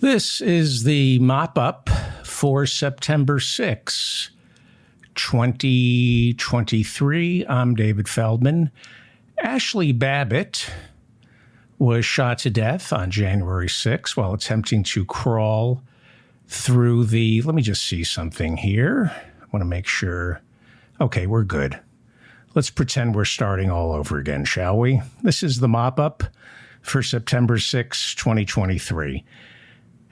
This is the mop-up for September 6, 2023. I'm David Feldman. Ashley Babbitt was shot to death on January 6 while attempting to crawl through the... Let me just see something here. I want to make sure... Okay, we're good. Let's pretend we're starting all over again, shall we? This is the mop-up for September 6, 2023.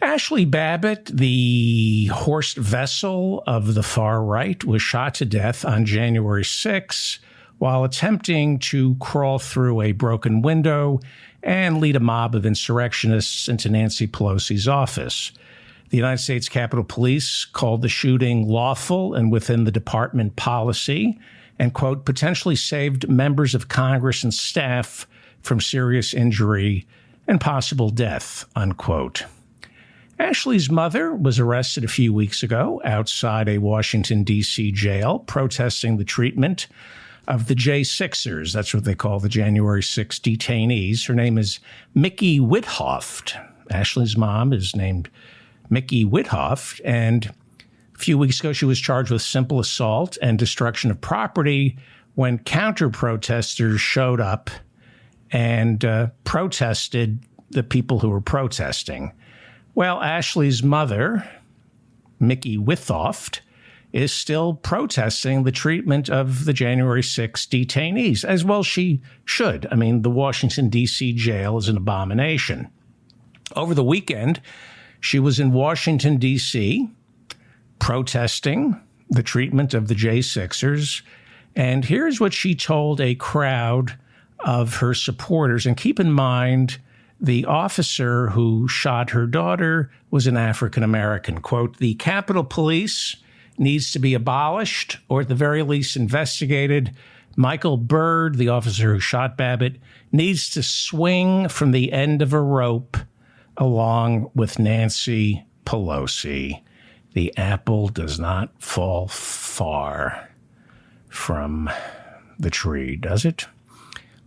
Ashley Babbitt, the Horst Wessel of the far right, was shot to death on January 6 while attempting to crawl through a broken window and lead a mob of insurrectionists into Nancy Pelosi's office. The United States Capitol Police called the shooting lawful and within the department policy and, quote, potentially saved members of Congress and staff from serious injury and possible death, unquote. Ashley's mother was arrested a few weeks ago outside a Washington, D.C. jail protesting the treatment of the J6ers. That's what they call the January 6 detainees. Her name is Mickey Withoft. Ashley's mom is named Mickey Withoft, and a few weeks ago she was charged with simple assault and destruction of property when counter-protesters showed up and protested the people who were protesting. Well, Ashley's mother, Mickey Withoft, is still protesting the treatment of the January 6 detainees, as well she should. I mean, the Washington, D.C. jail is an abomination. Over the weekend, she was in Washington, D.C., protesting the treatment of the J6ers, and here's what she told a crowd of her supporters. And keep in mind, the officer who shot her daughter was an African-American. Quote, the Capitol Police needs to be abolished or at the very least investigated. Michael Byrd, the officer who shot Babbitt, needs to swing from the end of a rope along with Nancy Pelosi. The apple does not fall far from the tree, does it?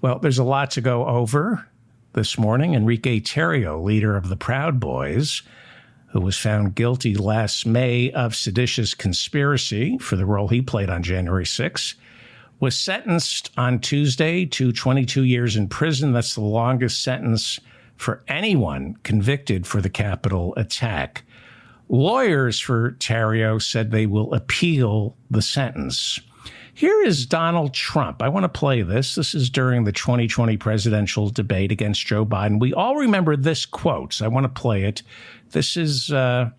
Well, there's a lot to go over this morning. Enrique Tarrio, leader of the Proud Boys, who was found guilty last May of seditious conspiracy for the role he played on January 6, was sentenced on Tuesday to 22 years in prison. That's the longest sentence for anyone convicted for the Capitol attack. Lawyers for Tarrio said they will appeal the sentence. Here is Donald Trump. I want to play this. This is during the 2020 presidential debate against Joe Biden. We all remember this quote, so I want to play it. This is Donald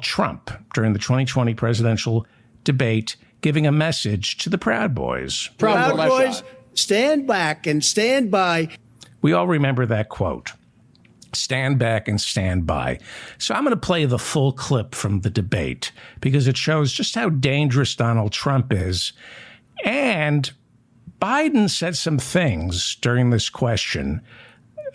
Trump during the 2020 presidential debate giving a message to the Proud Boys. Proud Boys, stand back and stand by. We all remember that quote. Stand back and stand by. So I'm going to play the full clip from the debate because it shows just how dangerous Donald Trump is. And Biden said some things during this question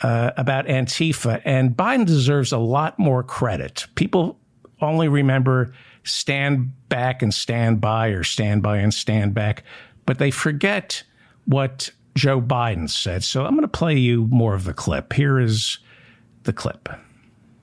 about Antifa, and Biden deserves a lot more credit. People only remember stand back and stand by or stand by and stand back, but they forget what Joe Biden said. So I'm going to play you more of the clip. Here is the clip.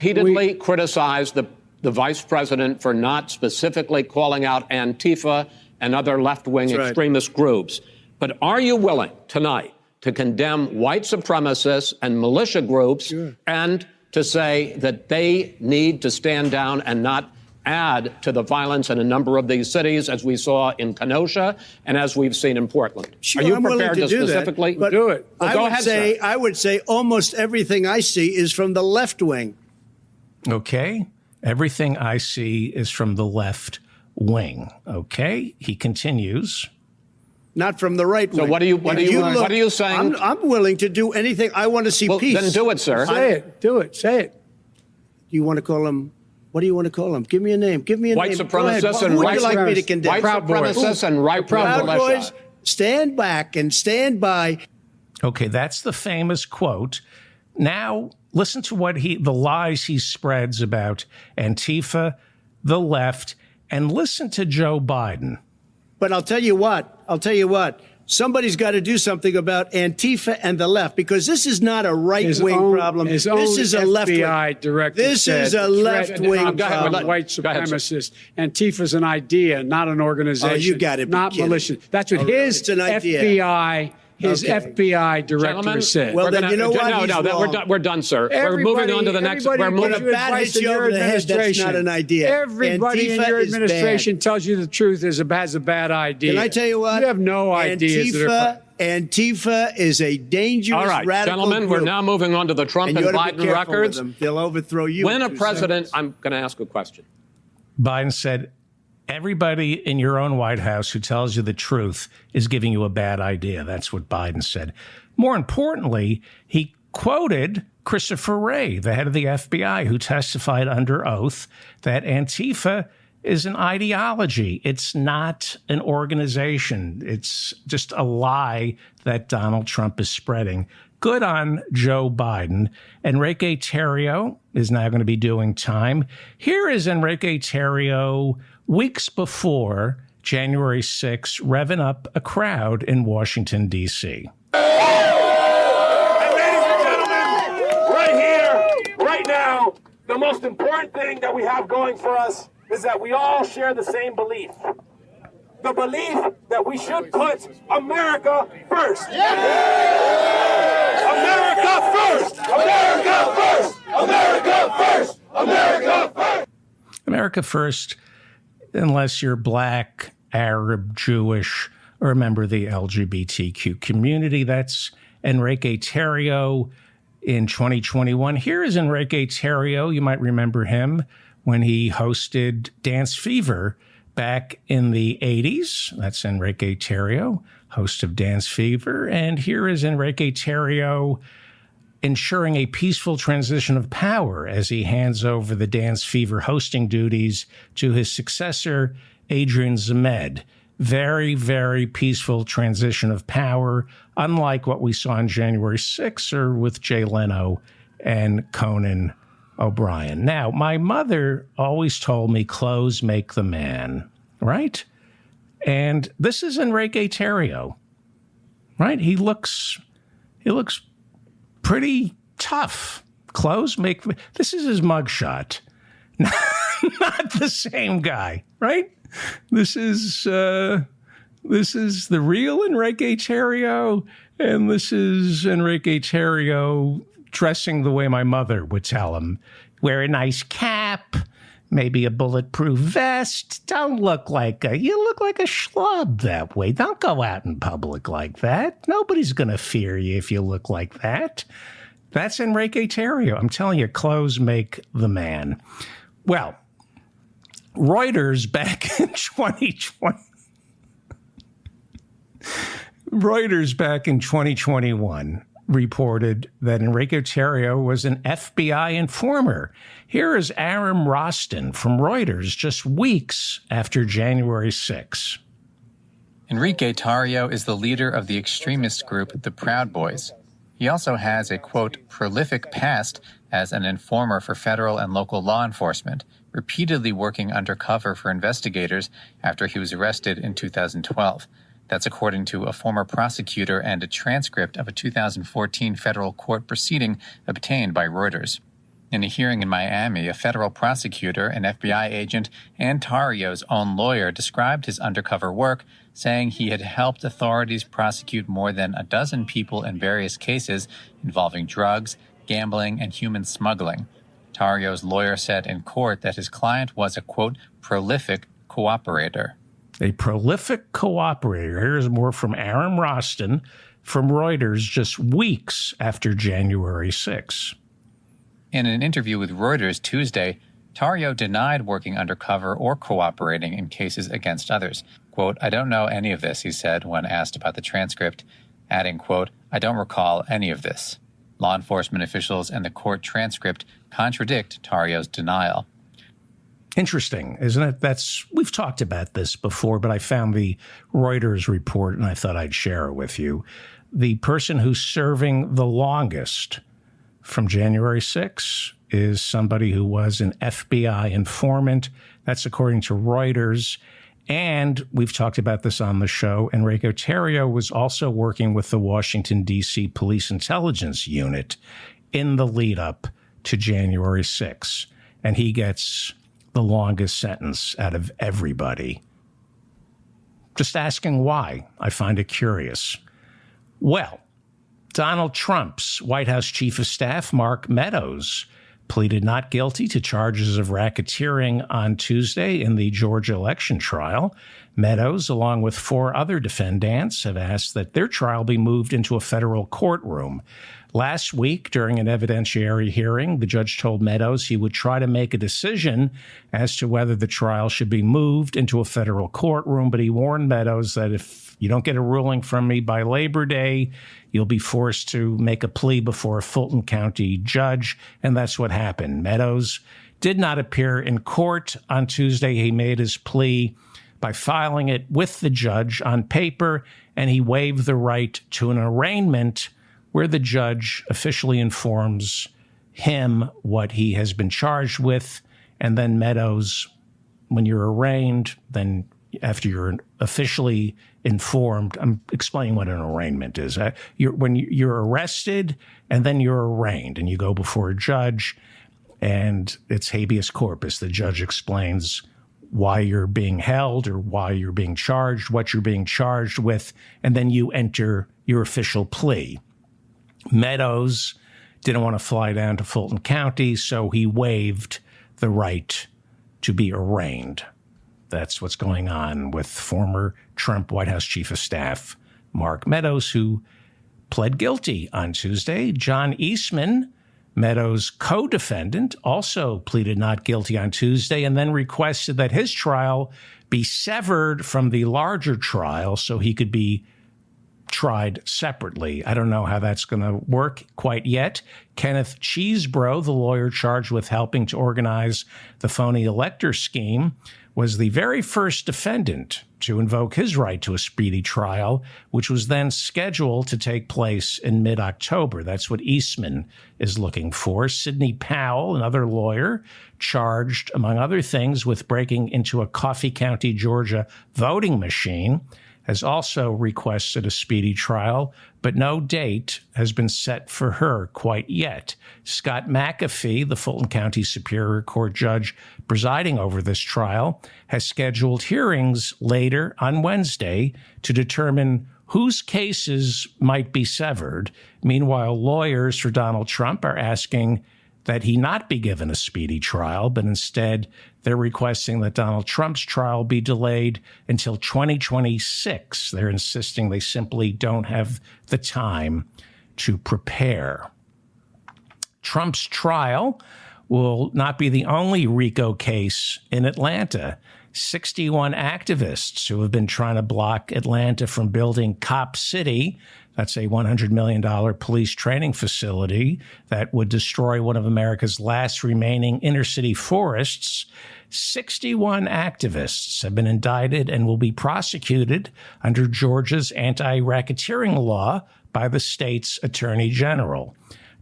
Repeatedly criticized the vice president for not specifically calling out Antifa and other left-wing extremist groups. But are you willing tonight to condemn white supremacists and militia groups and to say that they need to stand down and not add to the violence in a number of these cities, as we saw in Kenosha and as we've seen in Portland? Sure, are you I'm prepared to specifically do it? Well, go ahead, sir. I would say almost everything I see is from the left wing. Okay. Everything I see is from the left wing. Okay. He continues. Not from the right wing. So what are you saying? I'm willing to do anything. I want to see peace. Then do it, sir. Say it. Do it. Say it. You want to call him? What do you want to call them? Give me a name. Give me a white name. Supremacists and white supremacists. Like me to condemn? White supremacists and right Proud Boys, stand back and stand by. Okay, that's the famous quote. Now, listen to what the lies he spreads about Antifa, the left, and listen to Joe Biden. But I'll tell you what. somebody's got to do something about Antifa and the left, because this is not a right-wing problem. This is a left-wing. FBI director This is a left-wing problem. White supremacist. Antifa's an idea, not an organization. Oh, you got to be not kidding. militia. That's what his it's an idea. FBI. His FBI director Gentlemen, said. Well, then you know what? We're done, sir. We're moving on to the next. We're When moving. a bat hits you over the head, that's not an idea. Everybody in Antifa your is administration bad. tells you the truth has a bad idea. Can I tell you what? You have no ideas. Antifa is a dangerous, All right, radical gentlemen, group. we're now moving on to the Trump and you ought to be Biden careful records. with them. They'll overthrow you. When a in 2 president, seconds. I'm going to ask a question. Biden said, everybody in your own White House who tells you the truth is giving you a bad idea. That's what Biden said. More importantly, he quoted Christopher Wray, the head of the FBI, who testified under oath that Antifa is an ideology. It's not an organization. It's just a lie that Donald Trump is spreading. Good on Joe Biden. Enrique Tarrio is now going to be doing time. Here is Enrique Tarrio weeks before January 6th, revving up a crowd in Washington, D.C. And ladies and gentlemen, right here, right now, the most important thing that we have going for us is that we all share the same belief. The belief that we should put America first. America first! America first! America first! America first! America first, unless you're Black, Arab, Jewish, or a member of the LGBTQ community. That's Enrique Tarrio in 2021. Here is Enrique Tarrio. You might remember him when he hosted Dance Fever back in the 80s. That's Enrique Tarrio, host of Dance Fever. And here is Enrique Tarrio ensuring a peaceful transition of power as he hands over the Dance Fever hosting duties to his successor, Adrian Zmed. Very, very peaceful transition of power, unlike what we saw on January 6th or with Jay Leno and Conan O'Brien. Now, my mother always told me clothes make the man, right? And this is Enrique Tarrio, right? He looks pretty tough. Clothes make... This is his mugshot. Not the same guy, right? This is the real Enrique Tarrio, and this is Enrique Tarrio dressing the way my mother would tell him. Wear a nice cap, maybe a bulletproof vest. Don't look like you look like a schlub that way. Don't go out in public like that. Nobody's going to fear you if you look like that. That's Enrique Tarrio. I'm telling you, clothes make the man. Well, Reuters back in 2020. Reuters back in 2021 reported that Enrique Tarrio was an FBI informer. Here is Aram Roston from Reuters just weeks after January 6. Enrique Tarrio is the leader of the extremist group the Proud Boys. He also has a, quote, prolific past as an informer for federal and local law enforcement, repeatedly working undercover for investigators after he was arrested in 2012. That's according to a former prosecutor and a transcript of a 2014 federal court proceeding obtained by Reuters. In a hearing in Miami, a federal prosecutor, an FBI agent, and Tarrio's own lawyer described his undercover work, saying he had helped authorities prosecute more than a dozen people in various cases involving drugs, gambling, and human smuggling. Tarrio's lawyer said in court that his client was a, quote, prolific cooperator. A prolific cooperator. Here's more from Aram Roston from Reuters just weeks after January 6. In an interview with Reuters Tuesday, Tarrio denied working undercover or cooperating in cases against others. Quote, I don't know any of this, he said when asked about the transcript, adding, quote, I don't recall any of this. Law enforcement officials and the court transcript contradict Tarrio's denial. Interesting, isn't it? We've talked about this before, but I found the Reuters report and I thought I'd share it with you. The person who's serving the longest from January 6 is somebody who was an FBI informant. That's according to Reuters. And we've talked about this on the show. Enrique Tarrio was also working with the Washington, D.C. Police Intelligence Unit in the lead up to January 6th. And he gets the longest sentence out of everybody. Just asking why. I find it curious. Well, Donald Trump's White House Chief of Staff, Mark Meadows, pleaded not guilty to charges of racketeering on Tuesday in the Georgia election trial. Meadows, along with 4 other defendants, have asked that their trial be moved into a federal courtroom. Last week, during an evidentiary hearing, the judge told Meadows he would try to make a decision as to whether the trial should be moved into a federal courtroom, but he warned Meadows that if you don't get a ruling from me by Labor Day, you'll be forced to make a plea before a Fulton County judge, and that's what happened. Meadows did not appear in court on Tuesday. He made his plea by filing it with the judge on paper, and he waived the right to an arraignment where the judge officially informs him what he has been charged with, and then Meadows, when you're arraigned, then after you're officially informed, I'm explaining what an arraignment is. When you're arrested, and then you're arraigned, and you go before a judge, and it's habeas corpus. The judge explains why you're being held or why you're being charged, what you're being charged with, and then you enter your official plea. Meadows didn't want to fly down to Fulton County, so he waived the right to be arraigned. That's what's going on with former Trump White House Chief of Staff Mark Meadows, who pled guilty on Tuesday. John Eastman, Meadows' co-defendant, also pleaded not guilty on Tuesday and then requested that his trial be severed from the larger trial so he could be tried separately. I don't know how that's going to work quite yet. Kenneth Chesebro, the lawyer charged with helping to organize the phony elector scheme, was the very first defendant to invoke his right to a speedy trial, which was then scheduled to take place in mid-October. That's what Eastman is looking for. Sidney Powell, another lawyer, charged, among other things, with breaking into a Coffee County, Georgia voting machine, has also requested a speedy trial, but no date has been set for her quite yet. Scott McAfee, the Fulton County Superior Court judge presiding over this trial, has scheduled hearings later on Wednesday to determine whose cases might be severed. Meanwhile, lawyers for Donald Trump are asking that he not be given a speedy trial, but instead they're requesting that Donald Trump's trial be delayed until 2026. They're insisting they simply don't have the time to prepare. Trump's trial will not be the only RICO case in Atlanta. 61 activists who have been trying to block Atlanta from building Cop City, that's a $100 million police training facility that would destroy one of America's last remaining inner-city forests. 61 activists have been indicted and will be prosecuted under Georgia's anti-racketeering law by the state's attorney general.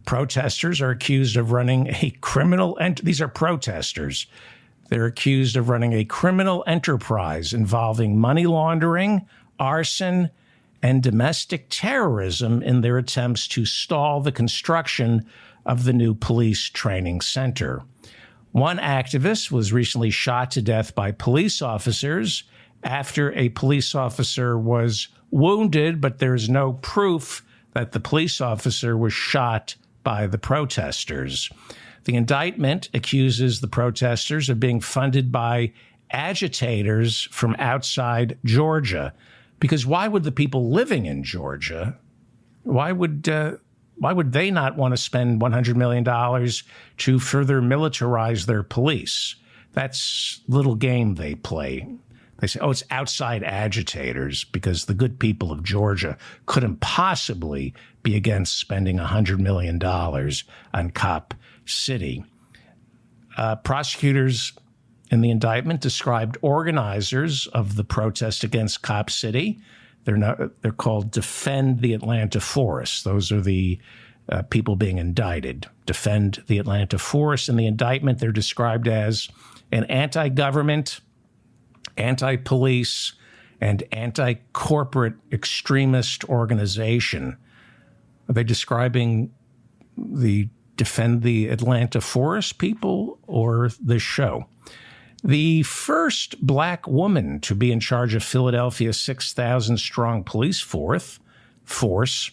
Protesters are accused of running a criminal these are protesters. They're accused of running a criminal enterprise involving money laundering, arson, and domestic terrorism in their attempts to stall the construction of the new police training center. One activist was recently shot to death by police officers after a police officer was wounded, but there's no proof that the police officer was shot by the protesters. The indictment accuses the protesters of being funded by agitators from outside Georgia. Because why would the people living in Georgia, why would they not want to spend $100 million to further militarize their police? That's little game they play. They say, oh, it's outside agitators because the good people of Georgia couldn't possibly be against spending $100 million on Cop City. Prosecutors in the indictment described organizers of the protest against Cop City. They're called Defend the Atlanta Forest. Those are the people being indicted. Defend the Atlanta Forest. In the indictment, they're described as an anti-government, anti-police and anti-corporate extremist organization. Are they describing the Defend the Atlanta Forest people or this show? The first black woman to be in charge of Philadelphia's 6,000-strong police force,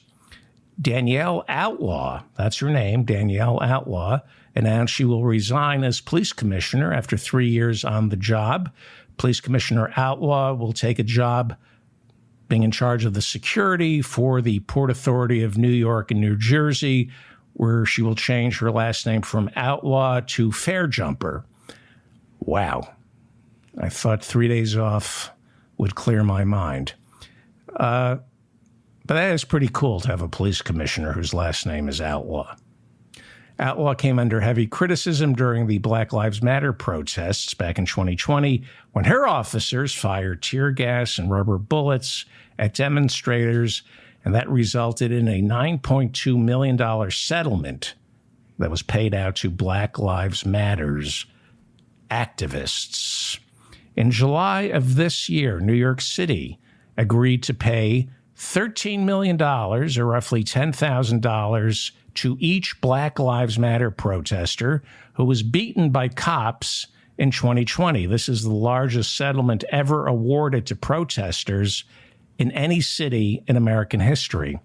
Danielle Outlaw, that's her name, Danielle Outlaw, announced she will resign as police commissioner after 3 years on the job. Police Commissioner Outlaw will take a job being in charge of the security for the Port Authority of New York and New Jersey, where she will change her last name from Outlaw to Fairjumper. Wow. I thought 3 days off would clear my mind. But that is pretty cool to have a police commissioner whose last name is Outlaw. Outlaw came under heavy criticism during the Black Lives Matter protests back in 2020 when her officers fired tear gas and rubber bullets at demonstrators, and that resulted in a $9.2 million settlement that was paid out to Black Lives Matter's activists. In July of this year, New York City agreed to pay $13 million, or roughly $10,000, to each Black Lives Matter protester who was beaten by cops in 2020. This is the largest settlement ever awarded to protesters in any city in American history.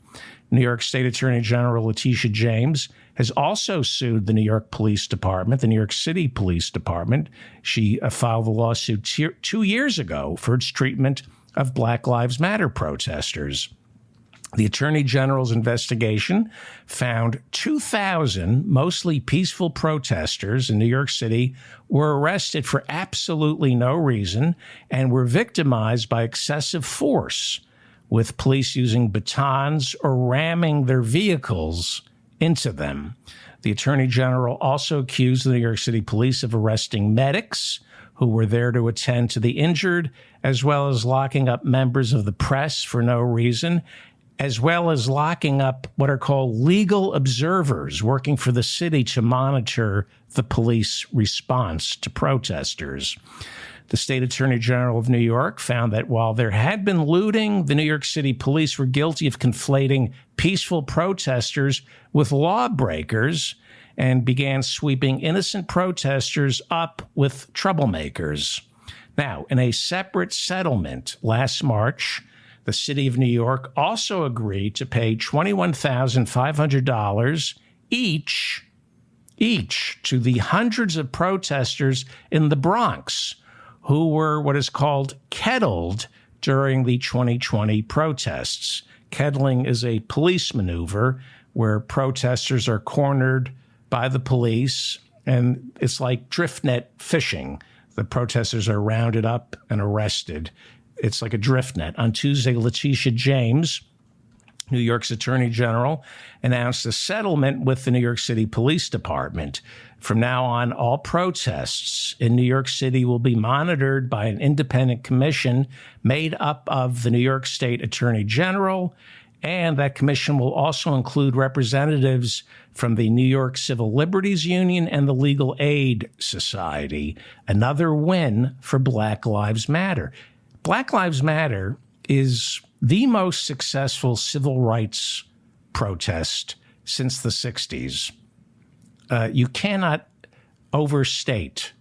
New York State Attorney General Letitia James has also sued the New York Police Department, the New York City Police Department. She filed a lawsuit 2 years ago for its treatment of Black Lives Matter protesters. The Attorney General's investigation found 2,000 mostly peaceful protesters in New York City were arrested for absolutely no reason and were victimized by excessive force, with police using batons or ramming their vehicles into them. The Attorney General also accused the New York City Police of arresting medics who were there to attend to the injured, as well as locking up members of the press for no reason, as well as locking up what are called legal observers working for the city to monitor the police response to protesters. The State Attorney General of New York found that while there had been looting, the New York City police were guilty of conflating peaceful protesters with lawbreakers and began sweeping innocent protesters up with troublemakers. Now, in a separate settlement last March, the city of New York also agreed to pay $21,500 each to the hundreds of protesters in the Bronx who were what is called kettled during the 2020 protests. Kettling is a police maneuver where protesters are cornered by the police, and it's like drift net fishing. The protesters are rounded up and arrested. It's like a drift net. On Tuesday, Letitia James, New York's Attorney General, announced a settlement with the New York City Police Department. From now on, all protests in New York City will be monitored by an independent commission made up of the New York State Attorney General, and that commission will also include representatives from the New York Civil Liberties Union and the Legal Aid Society. Another win for Black Lives Matter. Black Lives Matter is the most successful civil rights protest since the 60s. You cannot overstate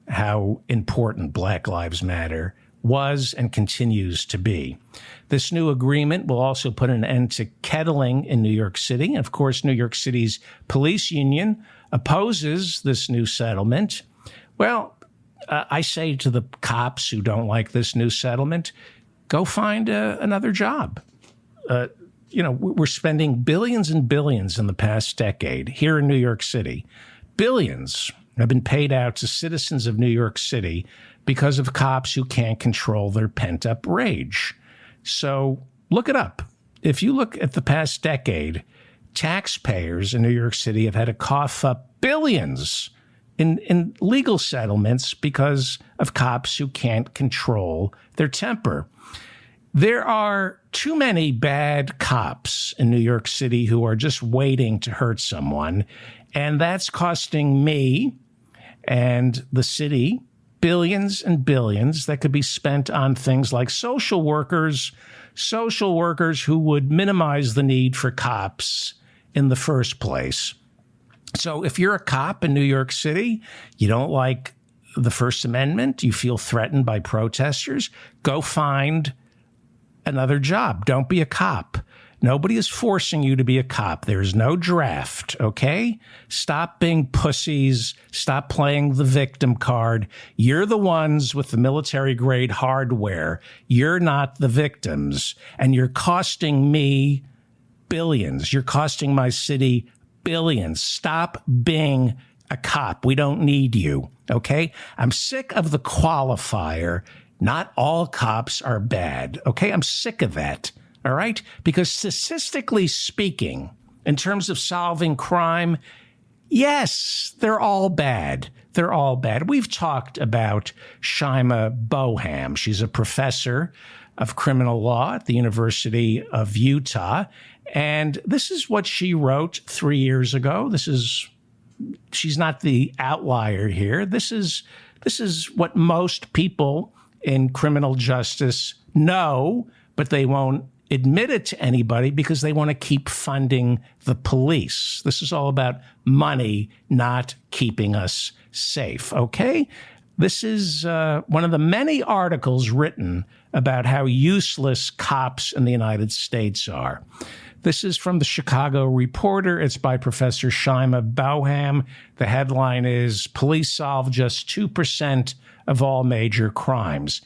how important Black Lives Matter was and continues to be. This new agreement will also put an end to kettling in New York City. Of course, New York City's police union opposes this new settlement. Well, I say to the cops who don't like this new settlement, go find another job. We're spending billions and billions in the past decade here in New York City. Billions have been paid out to citizens of New York City because of cops who can't control their pent-up rage. So look it up. If you look at the past decade, taxpayers in New York City have had to cough up billions in legal settlements because of cops who can't control their temper. There are too many bad cops in New York City who are just waiting to hurt someone, and that's costing me and the city billions and billions that could be spent on things like social workers who would minimize the need for cops in the first place. So if you're a cop in New York City, you don't like the First Amendment, you feel threatened by protesters, go find another job. Don't be a cop. Nobody is forcing you to be a cop. There's no draft, okay? Stop being pussies. Stop playing the victim card. You're the ones with the military-grade hardware. You're not the victims. And you're costing me billions. You're costing my city billions. Stop being a cop. We don't need you, okay? I'm sick of the qualifier. Not all cops are bad, okay? I'm sick of that. All right? Because statistically speaking, in terms of solving crime, yes, they're all bad. They're all bad. We've talked about Shyma Boham. She's a professor of criminal law at the University of Utah. And this is what she wrote 3 years ago. She's not the outlier here. This is what most people in criminal justice know, but they won't admit it to anybody because they want to keep funding the police. This is all about money, not keeping us safe, okay? This is one of the many articles written about how useless cops in the United States are. This is from the Chicago Reporter. It's by Professor Shyma Boham. The headline is, Police Solve Just 2% of All Major Crimes.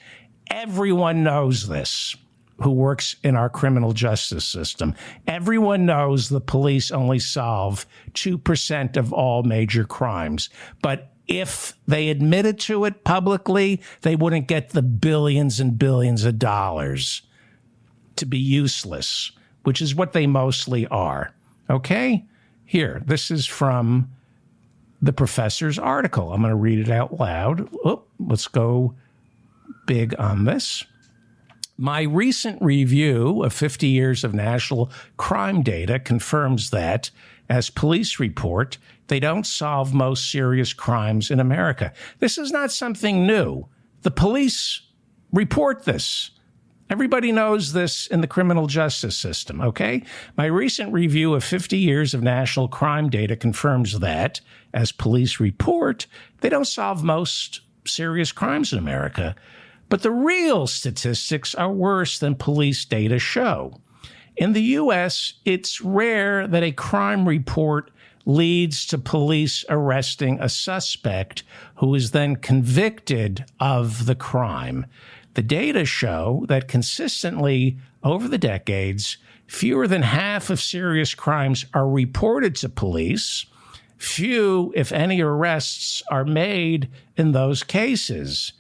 Everyone knows this who works in our criminal justice system. Everyone knows the police only solve 2% of all major crimes. But if they admitted to it publicly, they wouldn't get the billions and billions of dollars to be useless, which is what they mostly are. Okay? Here, this is from the professor's article. I'm going to read it out loud. Let's go big on this. My recent review of 50 years of national crime data confirms that, as police report, they don't solve most serious crimes in America. This is not something new. The police report this. Everybody knows this in the criminal justice system, okay? My recent review of 50 years of national crime data confirms that, as police report, they don't solve most serious crimes in America. But the real statistics are worse than police data show. In the U.S., it's rare that a crime report leads to police arresting a suspect who is then convicted of the crime. The data show that consistently, over the decades, fewer than half of serious crimes are reported to police. Few, if any, arrests are made in those cases.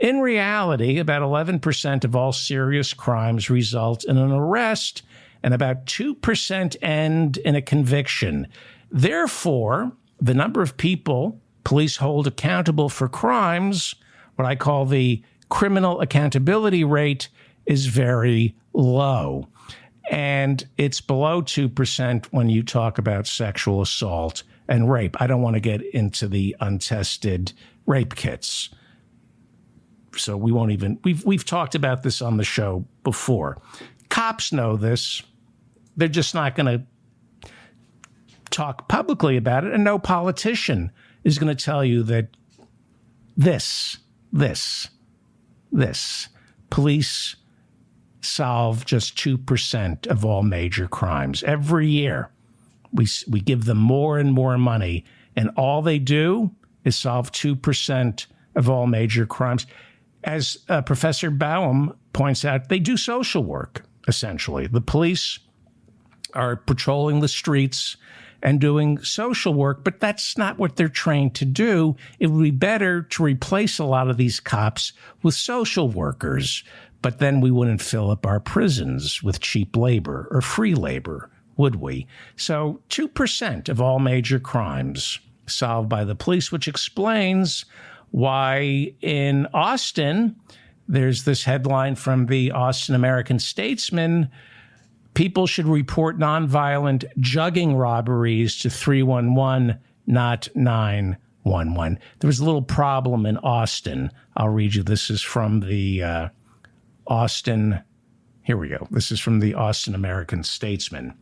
In reality, about 11% of all serious crimes result in an arrest, and about 2% end in a conviction. Therefore, the number of people police hold accountable for crimes, what I call the criminal accountability rate, is very low. And it's below 2% when you talk about sexual assault and rape. I don't want to get into the untested rape kits. So we won't even, we've talked about this on the show before. Cops know this. They're just not going to talk publicly about it. And no politician is going to tell you that this. Police solve just 2% of all major crimes. Every year, we give them more and more money, and all they do is solve 2% of all major crimes. As Professor Boham points out, they do social work, essentially. The police are patrolling the streets and doing social work, but that's not what they're trained to do. It would be better to replace a lot of these cops with social workers, but then we wouldn't fill up our prisons with cheap labor or free labor, would we? So 2% of all major crimes solved by the police, which explains why in Austin, there's this headline from the Austin American-Statesman, people should report nonviolent jugging robberies to 311, not 911. 911. There was a little problem in Austin. I'll read you. This is from the Austin. Here we go. This is from the Austin American-Statesman.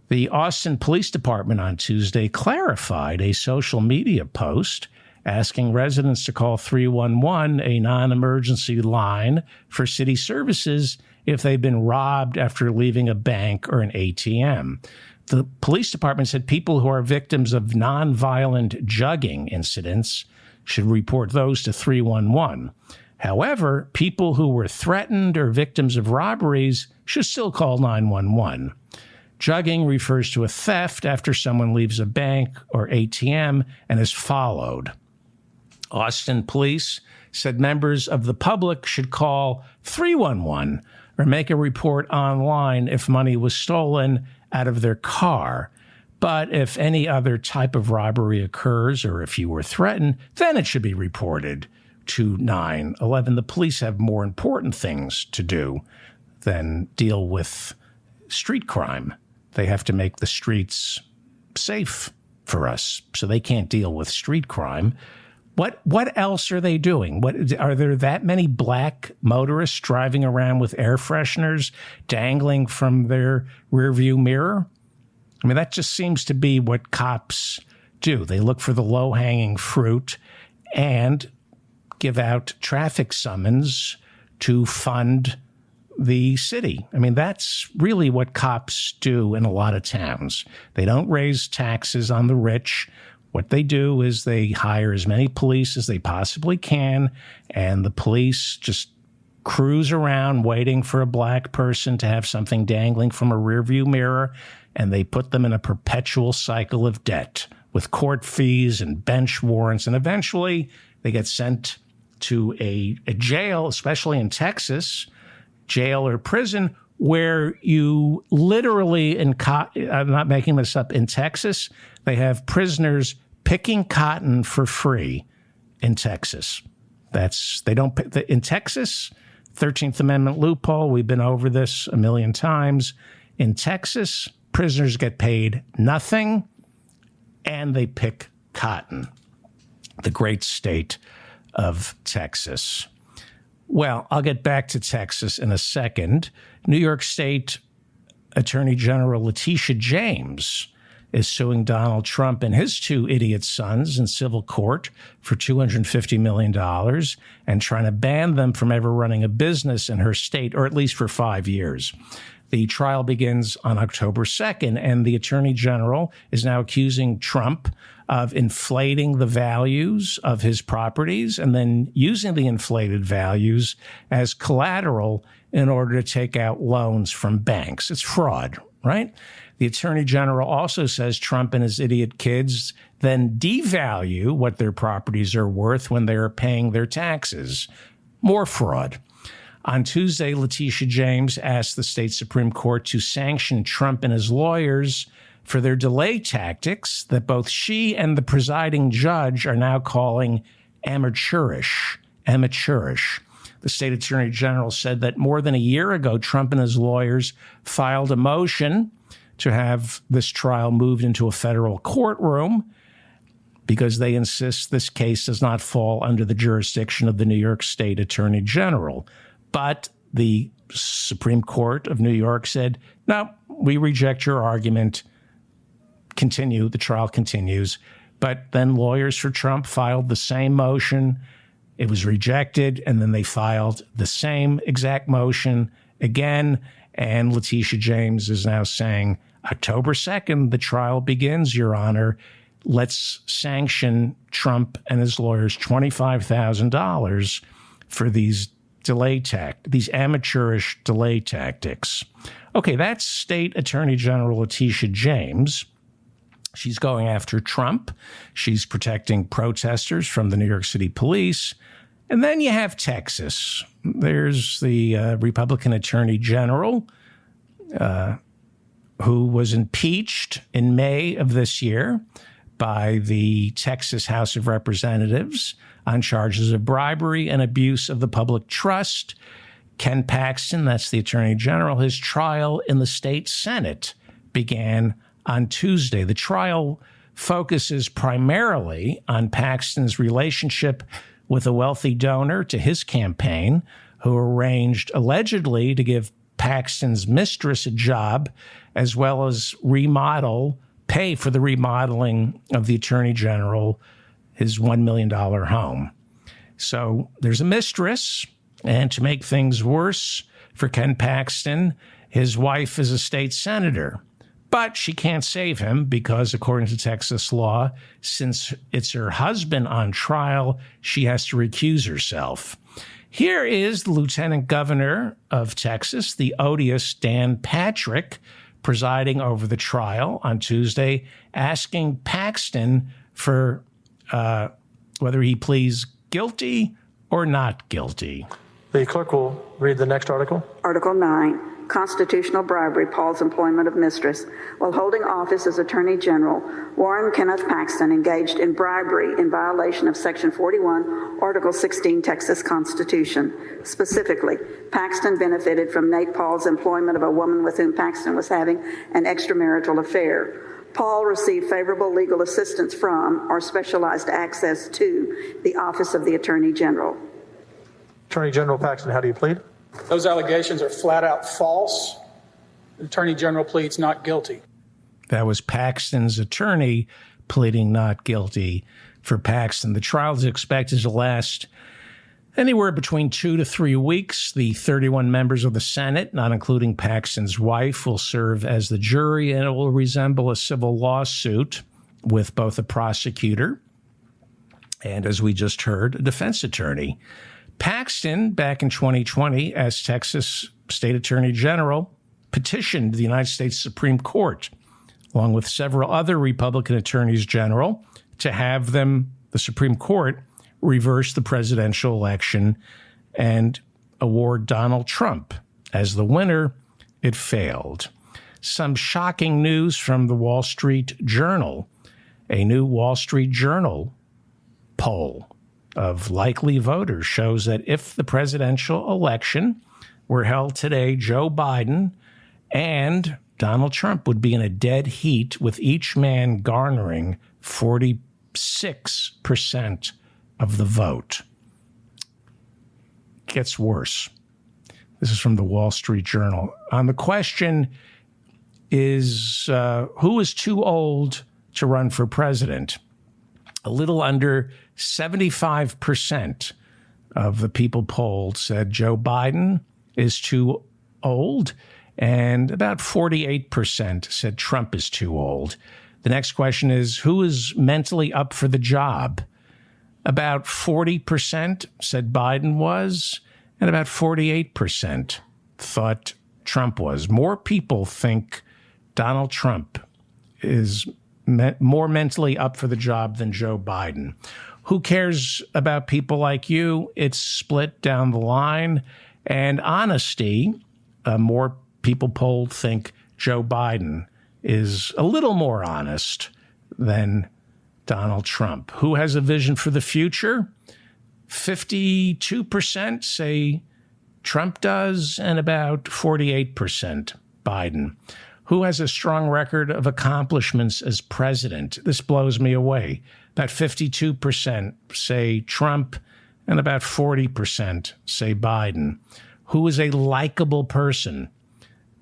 The Austin Police Department on Tuesday clarified a social media post asking residents to call 311, a non-emergency line for city services, if they've been robbed after leaving a bank or an ATM. The police department said people who are victims of nonviolent jugging incidents should report those to 311. However, people who were threatened or victims of robberies should still call 911. Jugging refers to a theft after someone leaves a bank or ATM and is followed. Austin police said members of the public should call 311 or make a report online if money was stolen out of their car. But if any other type of robbery occurs or if you were threatened, then it should be reported to 911. The police have more important things to do than deal with street crime. They have to make the streets safe for us, so they can't deal with street crime. What else are they doing? Are there that many black motorists driving around with air fresheners dangling from their rearview mirror? I mean, that just seems to be what cops do. They look for the low-hanging fruit and give out traffic summons to fund the city. I mean, that's really what cops do in a lot of towns. They don't raise taxes on the rich. What they do is they hire as many police as they possibly can, and the police just cruise around waiting for a black person to have something dangling from a rearview mirror, and they put them in a perpetual cycle of debt with court fees and bench warrants, and eventually they get sent to a jail, especially in Texas, jail or prison, where you literally, I'm not making this up, in Texas, they have prisoners picking cotton for free in Texas. In Texas, 13th Amendment loophole, we've been over this a million times. In Texas, prisoners get paid nothing and they pick cotton. The great state of Texas. Well, I'll get back to Texas in a second. New York State Attorney General Letitia James is suing Donald Trump and his two idiot sons in civil court for $250 million and trying to ban them from ever running a business in her state, or at least for 5 years. The trial begins on October 2nd, and the Attorney General is now accusing Trump of inflating the values of his properties and then using the inflated values as collateral in order to take out loans from banks. It's fraud, right? The Attorney General also says Trump and his idiot kids then devalue what their properties are worth when they're paying their taxes. More fraud. On Tuesday, Letitia James asked the state Supreme Court to sanction Trump and his lawyers for their delay tactics that both she and the presiding judge are now calling amateurish. The state attorney general said that more than a year ago, Trump and his lawyers filed a motion to have this trial moved into a federal courtroom because they insist this case does not fall under the jurisdiction of the New York State Attorney General. But the Supreme Court of New York said, no, we reject your argument. The trial continues. But then lawyers for Trump filed the same motion. It was rejected, and then they filed the same exact motion again. And Letitia James is now saying, October 2nd, the trial begins, Your Honor. Let's sanction Trump and his lawyers $25,000 for these amateurish delay tactics. Okay, that's State Attorney General Letitia James. She's going after Trump. She's protecting protesters from the New York City police. And then you have Texas. There's the Republican Attorney General who was impeached in May of this year by the Texas House of Representatives on charges of bribery and abuse of the public trust. Ken Paxton, that's the Attorney General, his trial in the state Senate began on Tuesday. The trial focuses primarily on Paxton's relationship with a wealthy donor to his campaign who arranged allegedly to give Paxton's mistress a job as well as pay for the remodeling of the Attorney General, his $1 million home. So there's a mistress, and to make things worse for Ken Paxton, his wife is a state senator. But she can't save him because, according to Texas law, since it's her husband on trial, she has to recuse herself. Here is the Lieutenant Governor of Texas, the odious Dan Patrick, presiding over the trial on Tuesday, asking Paxton for whether he pleads guilty or not guilty. The clerk will read the next article. Article 9. Constitutional bribery, Paul's employment of mistress. While holding office as Attorney General, Warren Kenneth Paxton engaged in bribery in violation of Section 41, Article 16, Texas Constitution. Specifically, Paxton benefited from Nate Paul's employment of a woman with whom Paxton was having an extramarital affair. Paul received favorable legal assistance from or specialized access to the Office of the Attorney General. Attorney General Paxton, how do you plead? Those allegations are flat out false. The Attorney General pleads not guilty. That was Paxton's attorney pleading not guilty for Paxton. The trial is expected to last anywhere between 2 to 3 weeks. The 31 members of the Senate, not including Paxton's wife, will serve as the jury, and it will resemble a civil lawsuit with both a prosecutor and, as we just heard, a defense attorney. Paxton, back in 2020, as Texas State Attorney General, petitioned the United States Supreme Court, along with several other Republican attorneys general, to have the Supreme Court, reverse the presidential election and award Donald Trump as the winner. It failed. Some shocking news from the Wall Street Journal. A new Wall Street Journal poll of likely voters shows that if the presidential election were held today, Joe Biden and Donald Trump would be in a dead heat, with each man garnering 46% of the vote. It gets worse. This is from the Wall Street Journal. On the question is, who is too old to run for president? A little under 75% of the people polled said Joe Biden is too old, and about 48% said Trump is too old. The next question is, who is mentally up for the job? About 40% said Biden was, and about 48% thought Trump was. More people think Donald Trump is more mentally up for the job than Joe Biden. Who cares about people like you? It's split down the line. And honesty, more people polled think Joe Biden is a little more honest than Donald Trump. Who has a vision for the future? 52% say Trump does, and about 48% Biden. Who has a strong record of accomplishments as president? This blows me away. About 52% say Trump, and about 40% say Biden. Who is a likable person?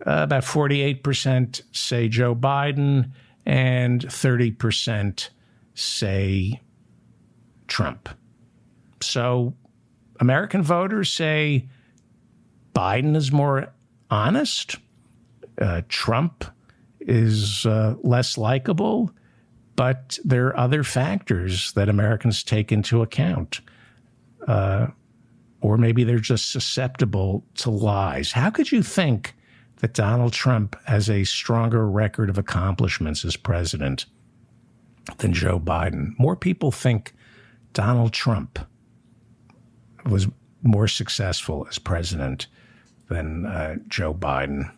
About 48% say Joe Biden, and 30% say Trump. So American voters say Biden is more honest. Trump is less likable, but there are other factors that Americans take into account. Or maybe they're just susceptible to lies. How could you think that Donald Trump has a stronger record of accomplishments as president than Joe Biden? More people think Donald Trump was more successful as president than Joe Biden.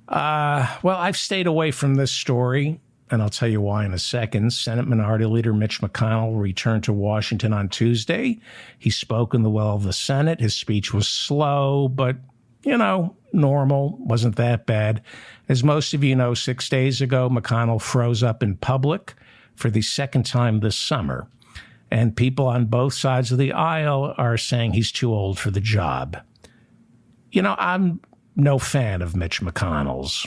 Well, I've stayed away from this story, and I'll tell you why in a second. Senate Minority Leader Mitch McConnell returned to Washington on Tuesday. He spoke in the well of the Senate. His speech was slow, but normal, wasn't that bad. As most of you know, 6 days ago, McConnell froze up in public for the second time this summer. And people on both sides of the aisle are saying he's too old for the job. I'm no fan of Mitch McConnell's,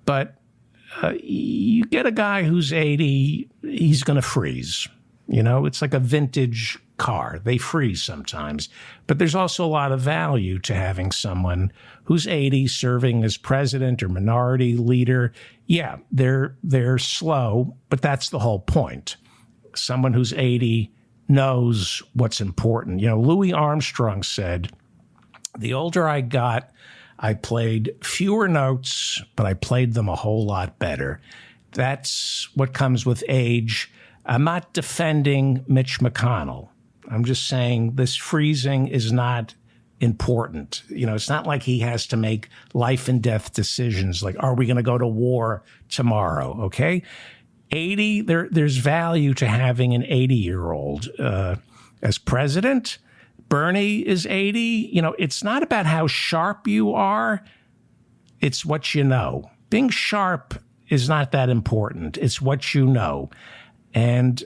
but you get a guy who's 80, he's going to freeze. It's like a vintage car. They freeze sometimes. But there's also a lot of value to having someone who's 80 serving as president or minority leader. Yeah, they're slow, but that's the whole point. Someone who's 80 knows what's important. Louis Armstrong said, the older I got, I played fewer notes, but I played them a whole lot better. That's what comes with age. I'm not defending Mitch McConnell. I'm just saying this freezing is not important. It's not like he has to make life and death decisions like, are we going to go to war tomorrow? Okay. 80, there's value to having an 80-year-old as president. Bernie is 80. It's not about how sharp you are. It's what you know. Being sharp is not that important. It's what you know. And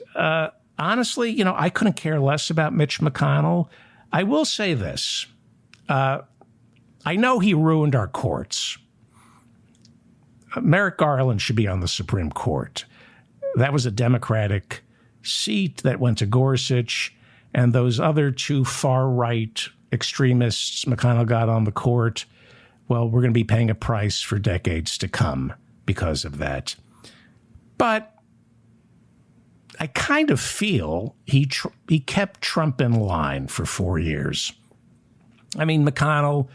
honestly, I couldn't care less about Mitch McConnell. I will say this. I know he ruined our courts. Merrick Garland should be on the Supreme Court. That was a Democratic seat that went to Gorsuch, and those other two far-right extremists McConnell got on the court, well, we're going to be paying a price for decades to come because of that. But I kind of feel he kept Trump in line for 4 years. I mean, McConnell,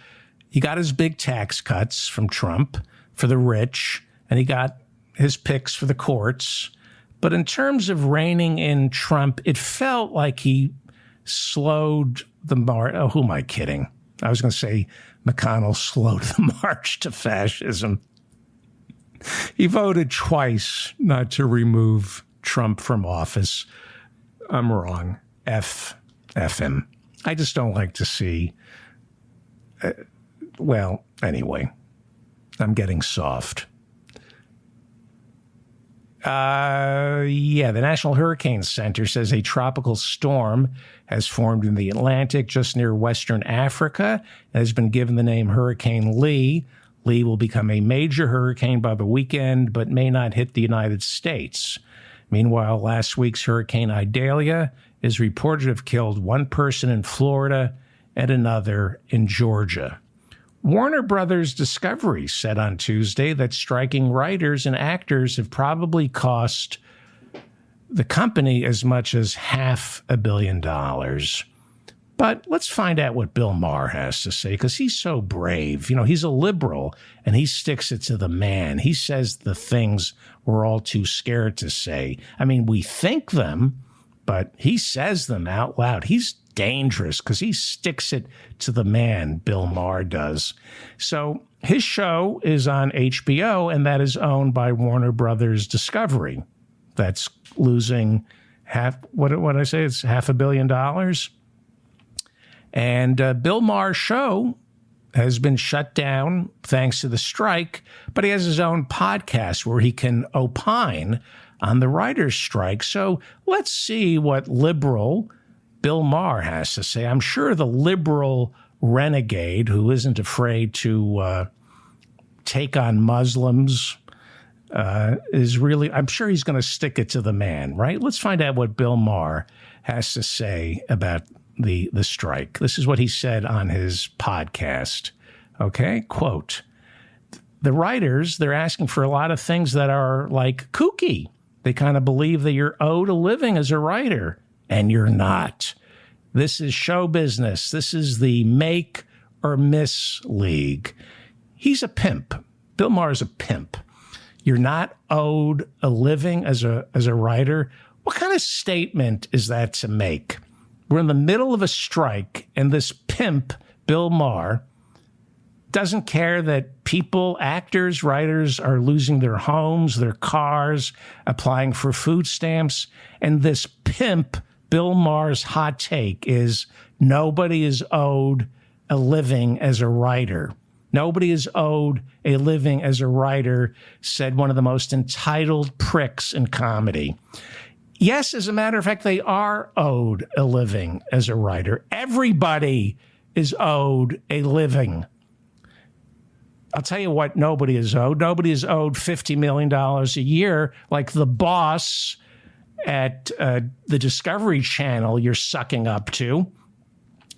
he got his big tax cuts from Trump for the rich, and he got his picks for the courts. But in terms of reining in Trump, it felt like he slowed the march. Oh, who am I kidding? I was going to say McConnell slowed the march to fascism. He voted twice not to remove Trump from office. I'm wrong. F him. I just don't like to see. Well, anyway, I'm getting soft. The National Hurricane Center says a tropical storm has formed in the Atlantic just near Western Africa and has been given the name Hurricane Lee. Lee will become a major hurricane by the weekend, but may not hit the United States. Meanwhile, last week's Hurricane Idalia is reported to have killed one person in Florida and another in Georgia. Warner Brothers Discovery said on Tuesday that striking writers and actors have probably cost the company as much as $500 million. But let's find out what Bill Maher has to say, because he's so brave. He's a liberal, and he sticks it to the man. He says the things we're all too scared to say. I mean, we think them, but he says them out loud. He's dangerous because he sticks it to the man, Bill Maher does. So his show is on HBO, and that is owned by Warner Brothers Discovery. That's losing what did I say? It's $500 million. And Bill Maher's show has been shut down thanks to the strike, but he has his own podcast where he can opine on the writer's strike. So let's see what liberal Bill Maher has to say. I'm sure the liberal renegade who isn't afraid to take on Muslims is really, I'm sure he's going to stick it to the man, right? Let's find out what Bill Maher has to say about the strike. This is what he said on his podcast. Okay, quote, the writers, they're asking for a lot of things that are like kooky. They kind of believe that you're owed a living as a writer, and you're not. This is show business. This is the make or miss league. He's a pimp. Bill Maher is a pimp. You're not owed a living as a writer. What kind of statement is that to make? We're in the middle of a strike, and this pimp, Bill Maher, doesn't care that people, actors, writers are losing their homes, their cars, applying for food stamps. And this pimp, Bill Maher's hot take is nobody is owed a living as a writer. Nobody is owed a living as a writer, said one of the most entitled pricks in comedy. Yes, as a matter of fact, they are owed a living as a writer. Everybody is owed a living. I'll tell you what nobody is owed. Nobody is owed $50 million a year like the boss at the Discovery Channel you're sucking up to.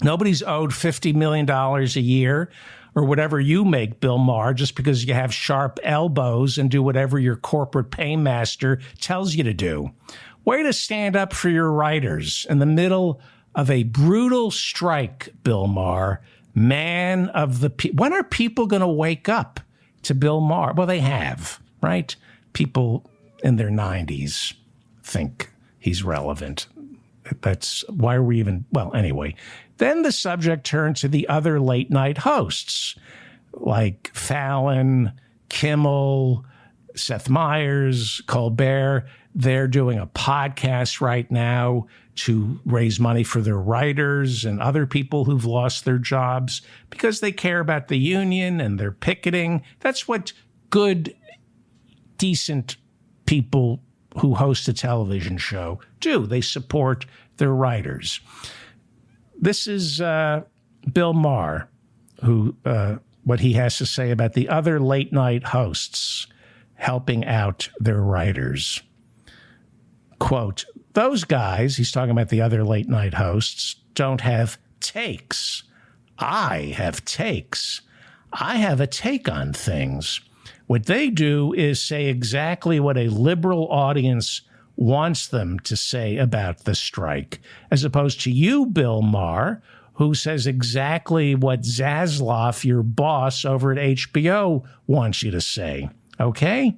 Nobody's owed $50 million a year or whatever you make, Bill Maher, just because you have sharp elbows and do whatever your corporate paymaster tells you to do. Way to stand up for your writers in the middle of a brutal strike, Bill Maher. Man of the people. When are people going to wake up to Bill Maher? Well, they have, right? People in their 90s think he's relevant. That's why are we even, well, anyway. Then the subject turned to the other late night hosts like Fallon, Kimmel, Seth Meyers, Colbert. They're doing a podcast right now to raise money for their writers and other people who've lost their jobs because they care about the union and they're picketing. That's what good, decent people who host a television show do. They support their writers. This is Bill Maher, who what he has to say about the other late night hosts helping out their writers. Quote, those guys, he's talking about the other late night hosts, don't have takes. I have takes. I have a take on things. What they do is say exactly what a liberal audience wants them to say about the strike, as opposed to you, Bill Maher, who says exactly what Zaslav, your boss over at HBO, wants you to say. Okay?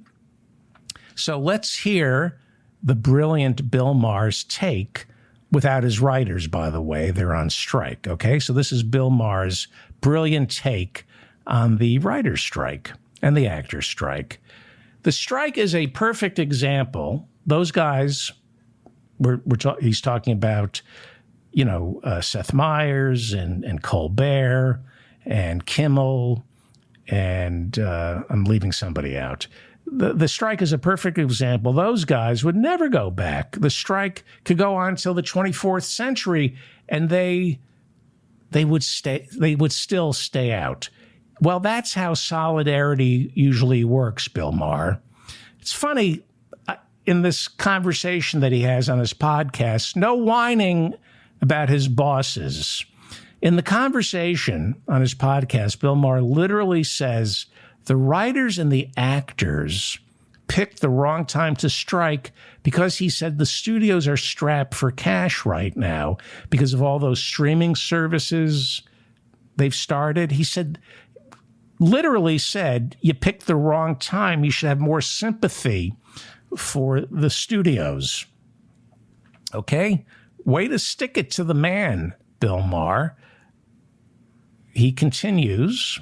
So let's hear the brilliant Bill Maher's take without his writers, by the way. They're on strike, okay? So this is Bill Maher's brilliant take on the writer's strike and the actor's strike. The strike is a perfect example. Those guys, he's talking about, Seth Meyers and Colbert and Kimmel, and I'm leaving somebody out. The strike is a perfect example. Those guys would never go back. The strike could go on until the 24th century, and they would still stay out. Well, that's how solidarity usually works, Bill Maher. It's funny, in this conversation that he has on his podcast, no whining about his bosses. In the conversation on his podcast, Bill Maher literally says the writers and the actors picked the wrong time to strike because he said the studios are strapped for cash right now because of all those streaming services they've started. He literally said, you picked the wrong time. You should have more sympathy for the studios. Okay? Way to stick it to the man, Bill Maher. He continues.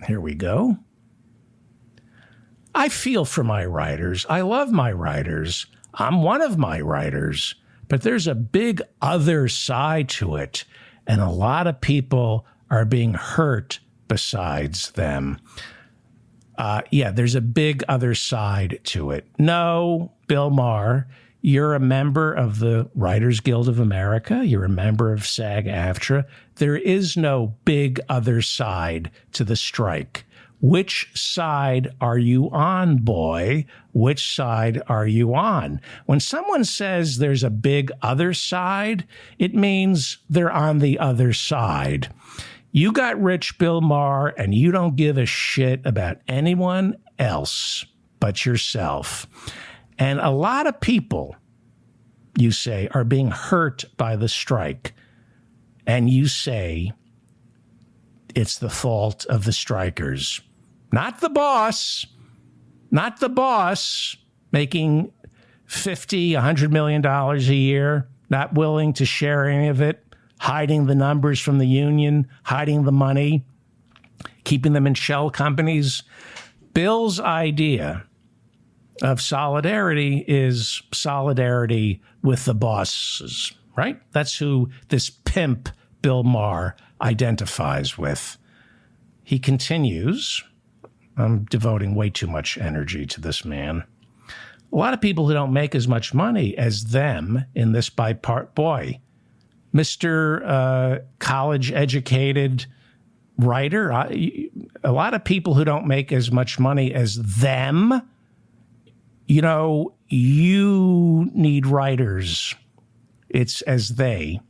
Here we go. I feel for my writers. I love my writers. I'm one of my writers. But there's a big other side to it. And a lot of people are being hurt besides them. There's a big other side to it. No, Bill Maher, you're a member of the Writers Guild of America. You're a member of SAG-AFTRA. There is no big other side to the strike. Which side are you on, boy? Which side are you on? When someone says there's a big other side, it means they're on the other side. You got rich, Bill Maher, and you don't give a shit about anyone else but yourself. And a lot of people, you say, are being hurt by the strike. And you say it's the fault of the strikers. Not the boss. Not the boss making $50, $100 million a year, not willing to share any of it, hiding the numbers from the union, hiding the money, keeping them in shell companies. Bill's idea of solidarity is solidarity with the bosses, right? That's who this pimp, Bill Maher, identifies with. He continues, I'm devoting way too much energy to this man. A lot of people who don't make as much money as them in this boy, Mr. College-educated writer, a lot of people who don't make as much money as them, you know, you need writers. It's as they.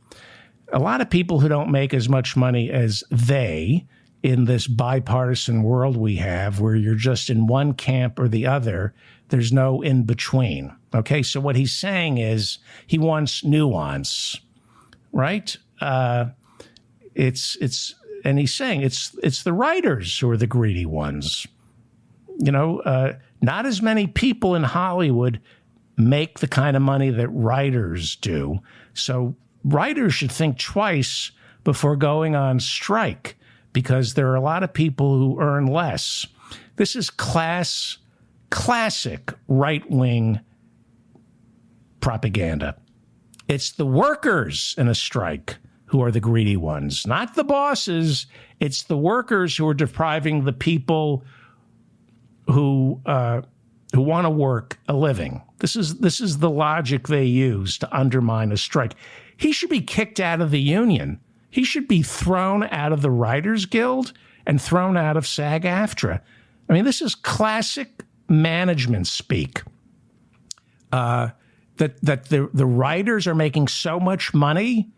A lot of people who don't make as much money as they in this bipartisan world we have, where you're just in one camp or the other, there's no in between. Okay, so what he's saying is he wants nuance, right? And he's saying it's the writers who are the greedy ones. You know, not as many people in Hollywood make the kind of money that writers do. So writers should think twice before going on strike, because there are a lot of people who earn less. This is classic right-wing propaganda. It's the workers in a strike who are the greedy ones, not the bosses. It's the workers who are depriving the people who want to work a living. This is the logic they use to undermine a strike. He should be kicked out of the union. He should be thrown out of the Writers Guild and thrown out of SAG-AFTRA. I mean, this is classic management speak. That the writers are making so much money,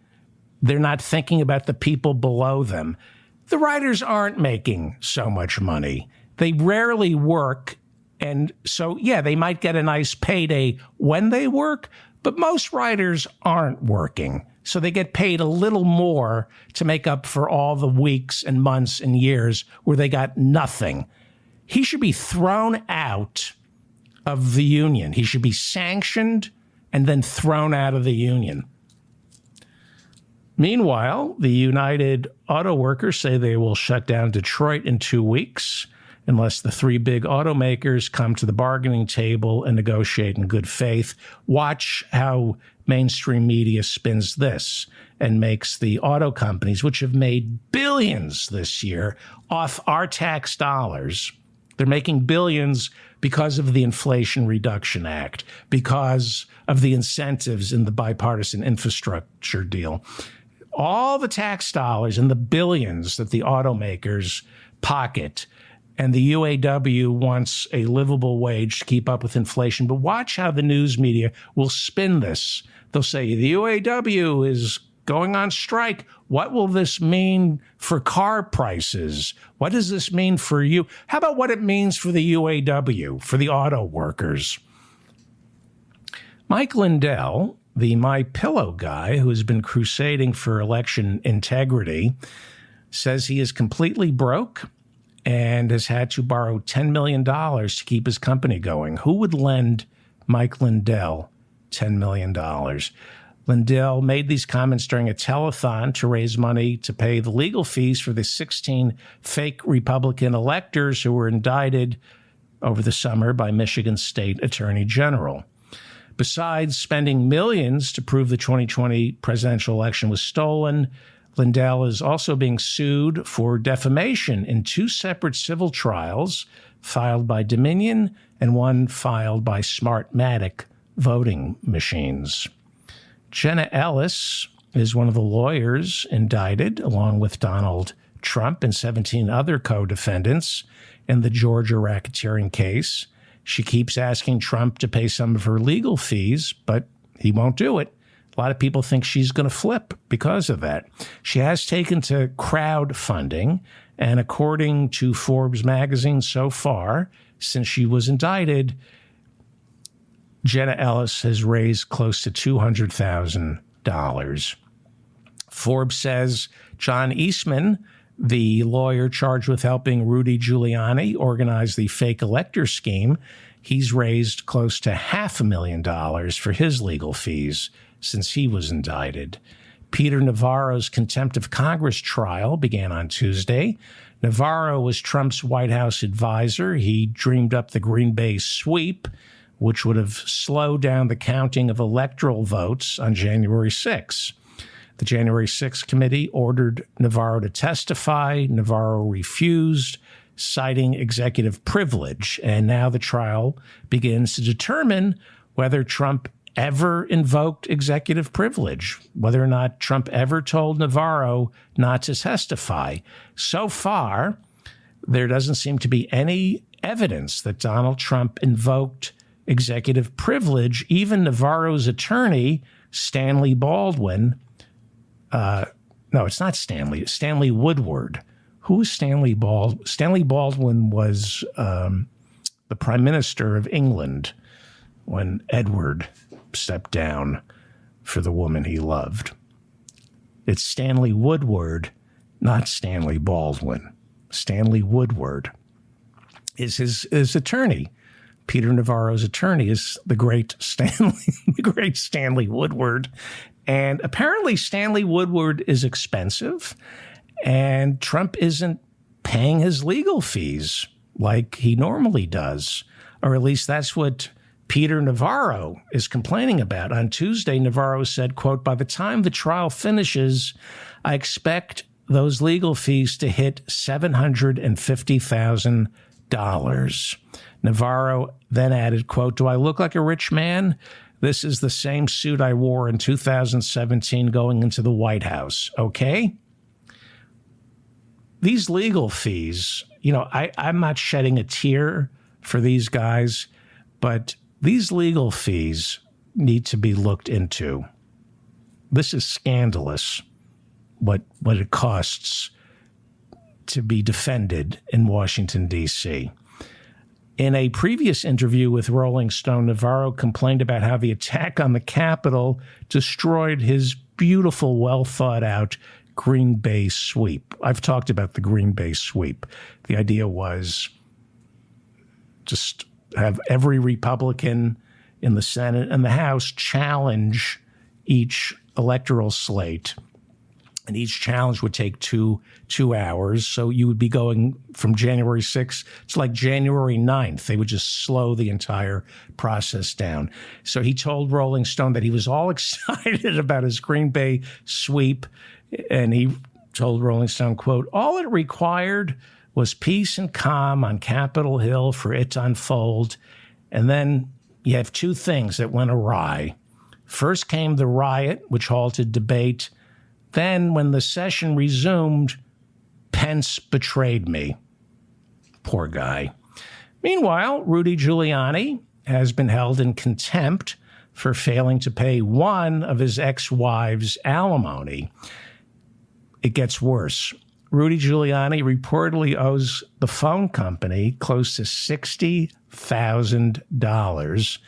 they're not thinking about the people below them. The writers aren't making so much money. They rarely work. And so, yeah, they might get a nice payday when they work, but most writers aren't working. So they get paid a little more to make up for all the weeks and months and years where they got nothing. He should be thrown out of the union. He should be sanctioned and then thrown out of the union. Meanwhile, the United Auto Workers say they will shut down Detroit in 2 weeks unless the three big automakers come to the bargaining table and negotiate in good faith. Watch how mainstream media spins this and makes the auto companies, which have made billions this year off our tax dollars, they're making billions because of the Inflation Reduction Act, because of the incentives in the bipartisan infrastructure deal. All the tax dollars and the billions that the automakers pocket, and the UAW wants a livable wage to keep up with inflation. But watch how the news media will spin this. They'll say the UAW is going on strike. What will this mean for car prices? What does this mean for you? How about what it means for the UAW, for the auto workers? Mike Lindell, the MyPillow guy who has been crusading for election integrity, says he is completely broke and has had to borrow $10 million to keep his company going. Who would lend Mike Lindell $10 million? Lindell made these comments during a telethon to raise money to pay the legal fees for the 16 fake Republican electors who were indicted over the summer by Michigan State Attorney General. Besides spending millions to prove the 2020 presidential election was stolen, Lindell is also being sued for defamation in 2 separate civil trials filed by Dominion and one filed by Smartmatic voting machines. Jenna Ellis is one of the lawyers indicted, along with Donald Trump and 17 other co-defendants in the Georgia racketeering case. She keeps asking Trump to pay some of her legal fees, but he won't do it. A lot of people think she's going to flip because of that. She has taken to crowdfunding, and according to Forbes magazine so far, since she was indicted, Jenna Ellis has raised close to $200,000. Forbes says John Eastman, the lawyer charged with helping Rudy Giuliani organize the fake elector scheme, he's raised close to $500,000 for his legal fees since he was indicted. Peter Navarro's contempt of Congress trial began on Tuesday. Navarro was Trump's White House advisor. He dreamed up the Green Bay sweep, which would have slowed down the counting of electoral votes on January 6. The January 6th committee ordered Navarro to testify. Navarro refused, citing executive privilege. And now the trial begins to determine whether Trump ever invoked executive privilege, whether or not Trump ever told Navarro not to testify. So far, there doesn't seem to be any evidence that Donald Trump invoked executive privilege. Even Navarro's attorney, Stanley Baldwin, no, it's not Stanley, it's Stanley Woodward. Who is Stanley Baldwin? Stanley Baldwin was the Prime Minister of England when Edward stepped down for the woman he loved. It's Stanley Woodward, not Stanley Baldwin. Stanley Woodward is his attorney. Peter Navarro's attorney is the great Stanley Woodward. And apparently Stanley Woodward is expensive, and Trump isn't paying his legal fees like he normally does, or at least that's what Peter Navarro is complaining about. On Tuesday, Navarro said, quote, "By the time the trial finishes, I expect those legal fees to hit $750,000. Navarro then added, quote, "Do I look like a rich man? This is the same suit I wore in 2017 going into the White House, okay?" These legal fees, I'm not shedding a tear for these guys, but these legal fees need to be looked into. This is scandalous, what it costs to be defended in Washington, D.C. In a previous interview with Rolling Stone, Navarro complained about how the attack on the Capitol destroyed his beautiful, well-thought-out Green Bay sweep. I've talked about the Green Bay sweep. The idea was just have every Republican in the Senate and the House challenge each electoral slate. And each challenge would take two hours. So you would be going from January 6th to like January 9th. They would just slow the entire process down. So he told Rolling Stone that he was all excited about his Green Bay sweep. And he told Rolling Stone, quote, "All it required was peace and calm on Capitol Hill for it to unfold. And then you have two things that went awry. First came the riot, which halted debate. Then, when the session resumed, Pence betrayed me." Poor guy. Meanwhile, Rudy Giuliani has been held in contempt for failing to pay one of his ex-wives' alimony. It gets worse. Rudy Giuliani reportedly owes the phone company close to $60,000.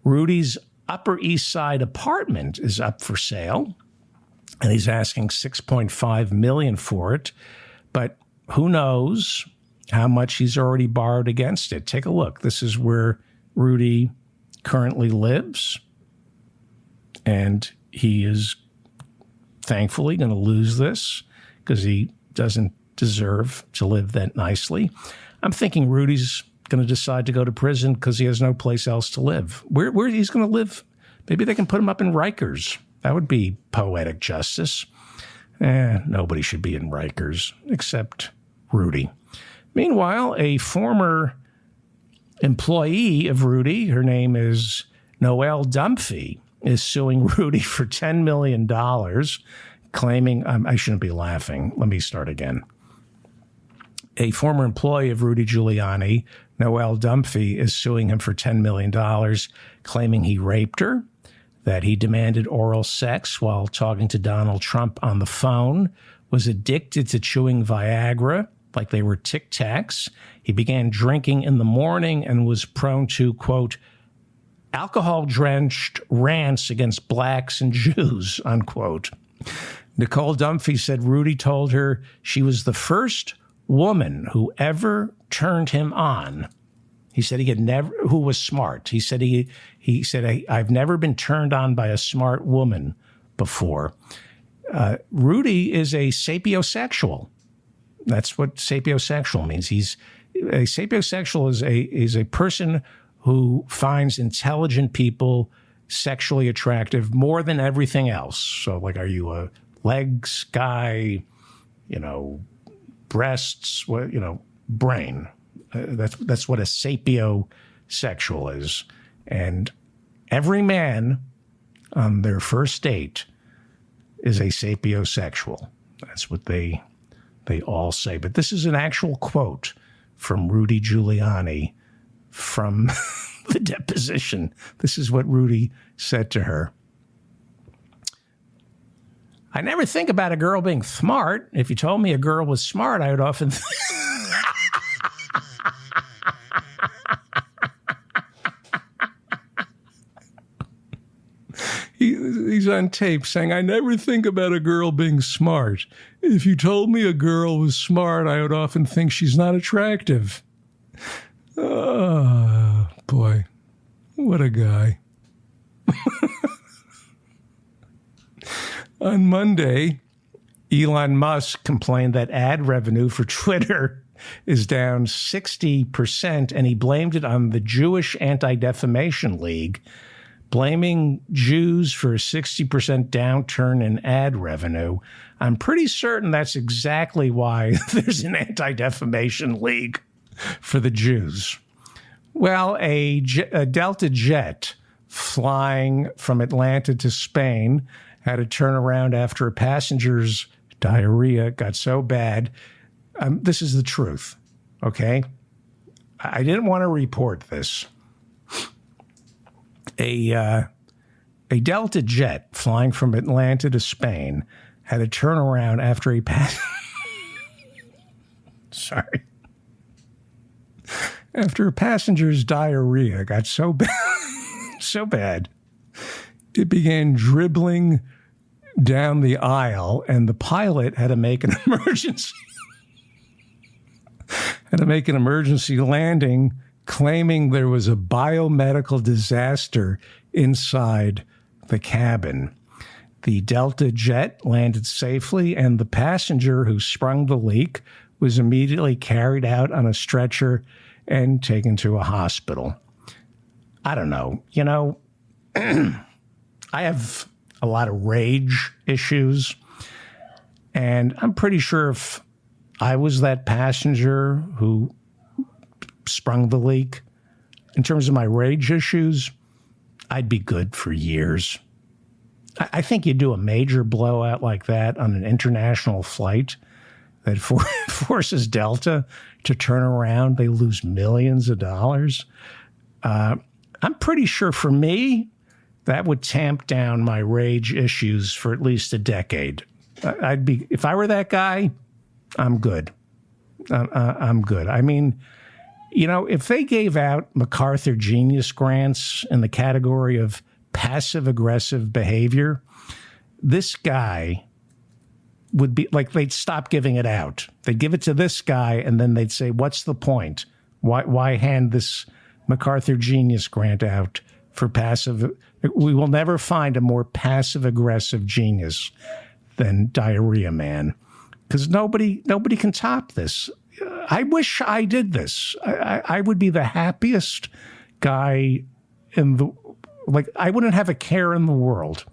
Rudy's Upper East Side apartment is up for sale, and he's asking $6.5 million for it. But who knows how much he's already borrowed against it. Take a look. This is where Rudy currently lives, and he is thankfully going to lose this because he doesn't deserve to live that nicely. I'm thinking Rudy's going to decide to go to prison because he has no place else to live. Where he's going to live? Maybe they can put him up in Rikers. That would be poetic justice. Nobody should be in Rikers except Rudy. Meanwhile, a former employee of Rudy, her name is Noelle Dunphy, is suing Rudy for $10 million, claiming, I shouldn't be laughing. Let me start again. A former employee of Rudy Giuliani, Noelle Dunphy, is suing him for $10 million, claiming he raped her, that he demanded oral sex while talking to Donald Trump on the phone, was addicted to chewing Viagra like they were Tic Tacs. He began drinking in the morning and was prone to, quote, alcohol-drenched rants against blacks and Jews, unquote. Nicole Dunphy said Rudy told her she was the first woman who ever turned him on. He said he had never, who was smart. He said I've never been turned on by a smart woman before. Rudy is a sapiosexual. That's what sapiosexual means. A sapiosexual is a person who finds intelligent people sexually attractive more than everything else. So, like, are you a legs guy, breasts, brain. That's what a sapiosexual is. And every man on their first date is a sapiosexual. That's what they all say. But this is an actual quote from Rudy Giuliani from the deposition. This is what Rudy said to her. I never think about a girl being smart. If you told me a girl was smart, I would often He's on tape saying, I never think about a girl being smart. If you told me a girl was smart, I would often think she's not attractive. Oh, boy. What a guy. On Monday, Elon Musk complained that ad revenue for Twitter is down 60%, and he blamed it on the Jewish Anti-Defamation League, blaming Jews for a 60% downturn in ad revenue. I'm pretty certain that's exactly why there's an Anti-Defamation League for the Jews. Well, a Delta jet flying from Atlanta to Spain had to turn around after a passenger's diarrhea got so bad. This is the truth, okay? I didn't want to report this. A Delta jet flying from Atlanta to Spain had to turn around after a after a passenger's diarrhea got so bad, it began dribbling down the aisle, and the pilot had to make an emergency landing, claiming there was a biomedical disaster inside the cabin. The Delta jet landed safely, and the passenger who sprung the leak was immediately carried out on a stretcher and taken to a hospital. I don't know. I have a lot of rage issues, and I'm pretty sure if I was that passenger who sprung the leak, in terms of my rage issues, I'd be good for years. I think you do a major blowout like that on an international flight that forces Delta to turn around. They lose millions of dollars. I'm pretty sure for me, that would tamp down my rage issues for at least a decade. If I were that guy, I'm good. I'm good. I mean, if they gave out MacArthur Genius Grants in the category of passive-aggressive behavior, this guy would be like, they'd stop giving it out. They'd give it to this guy, and then they'd say, what's the point? Why hand this MacArthur Genius Grant out for passive? We will never find a more passive-aggressive genius than Diarrhea Man, because nobody can top this. I wish I did this. I would be the happiest guy I wouldn't have a care in the world.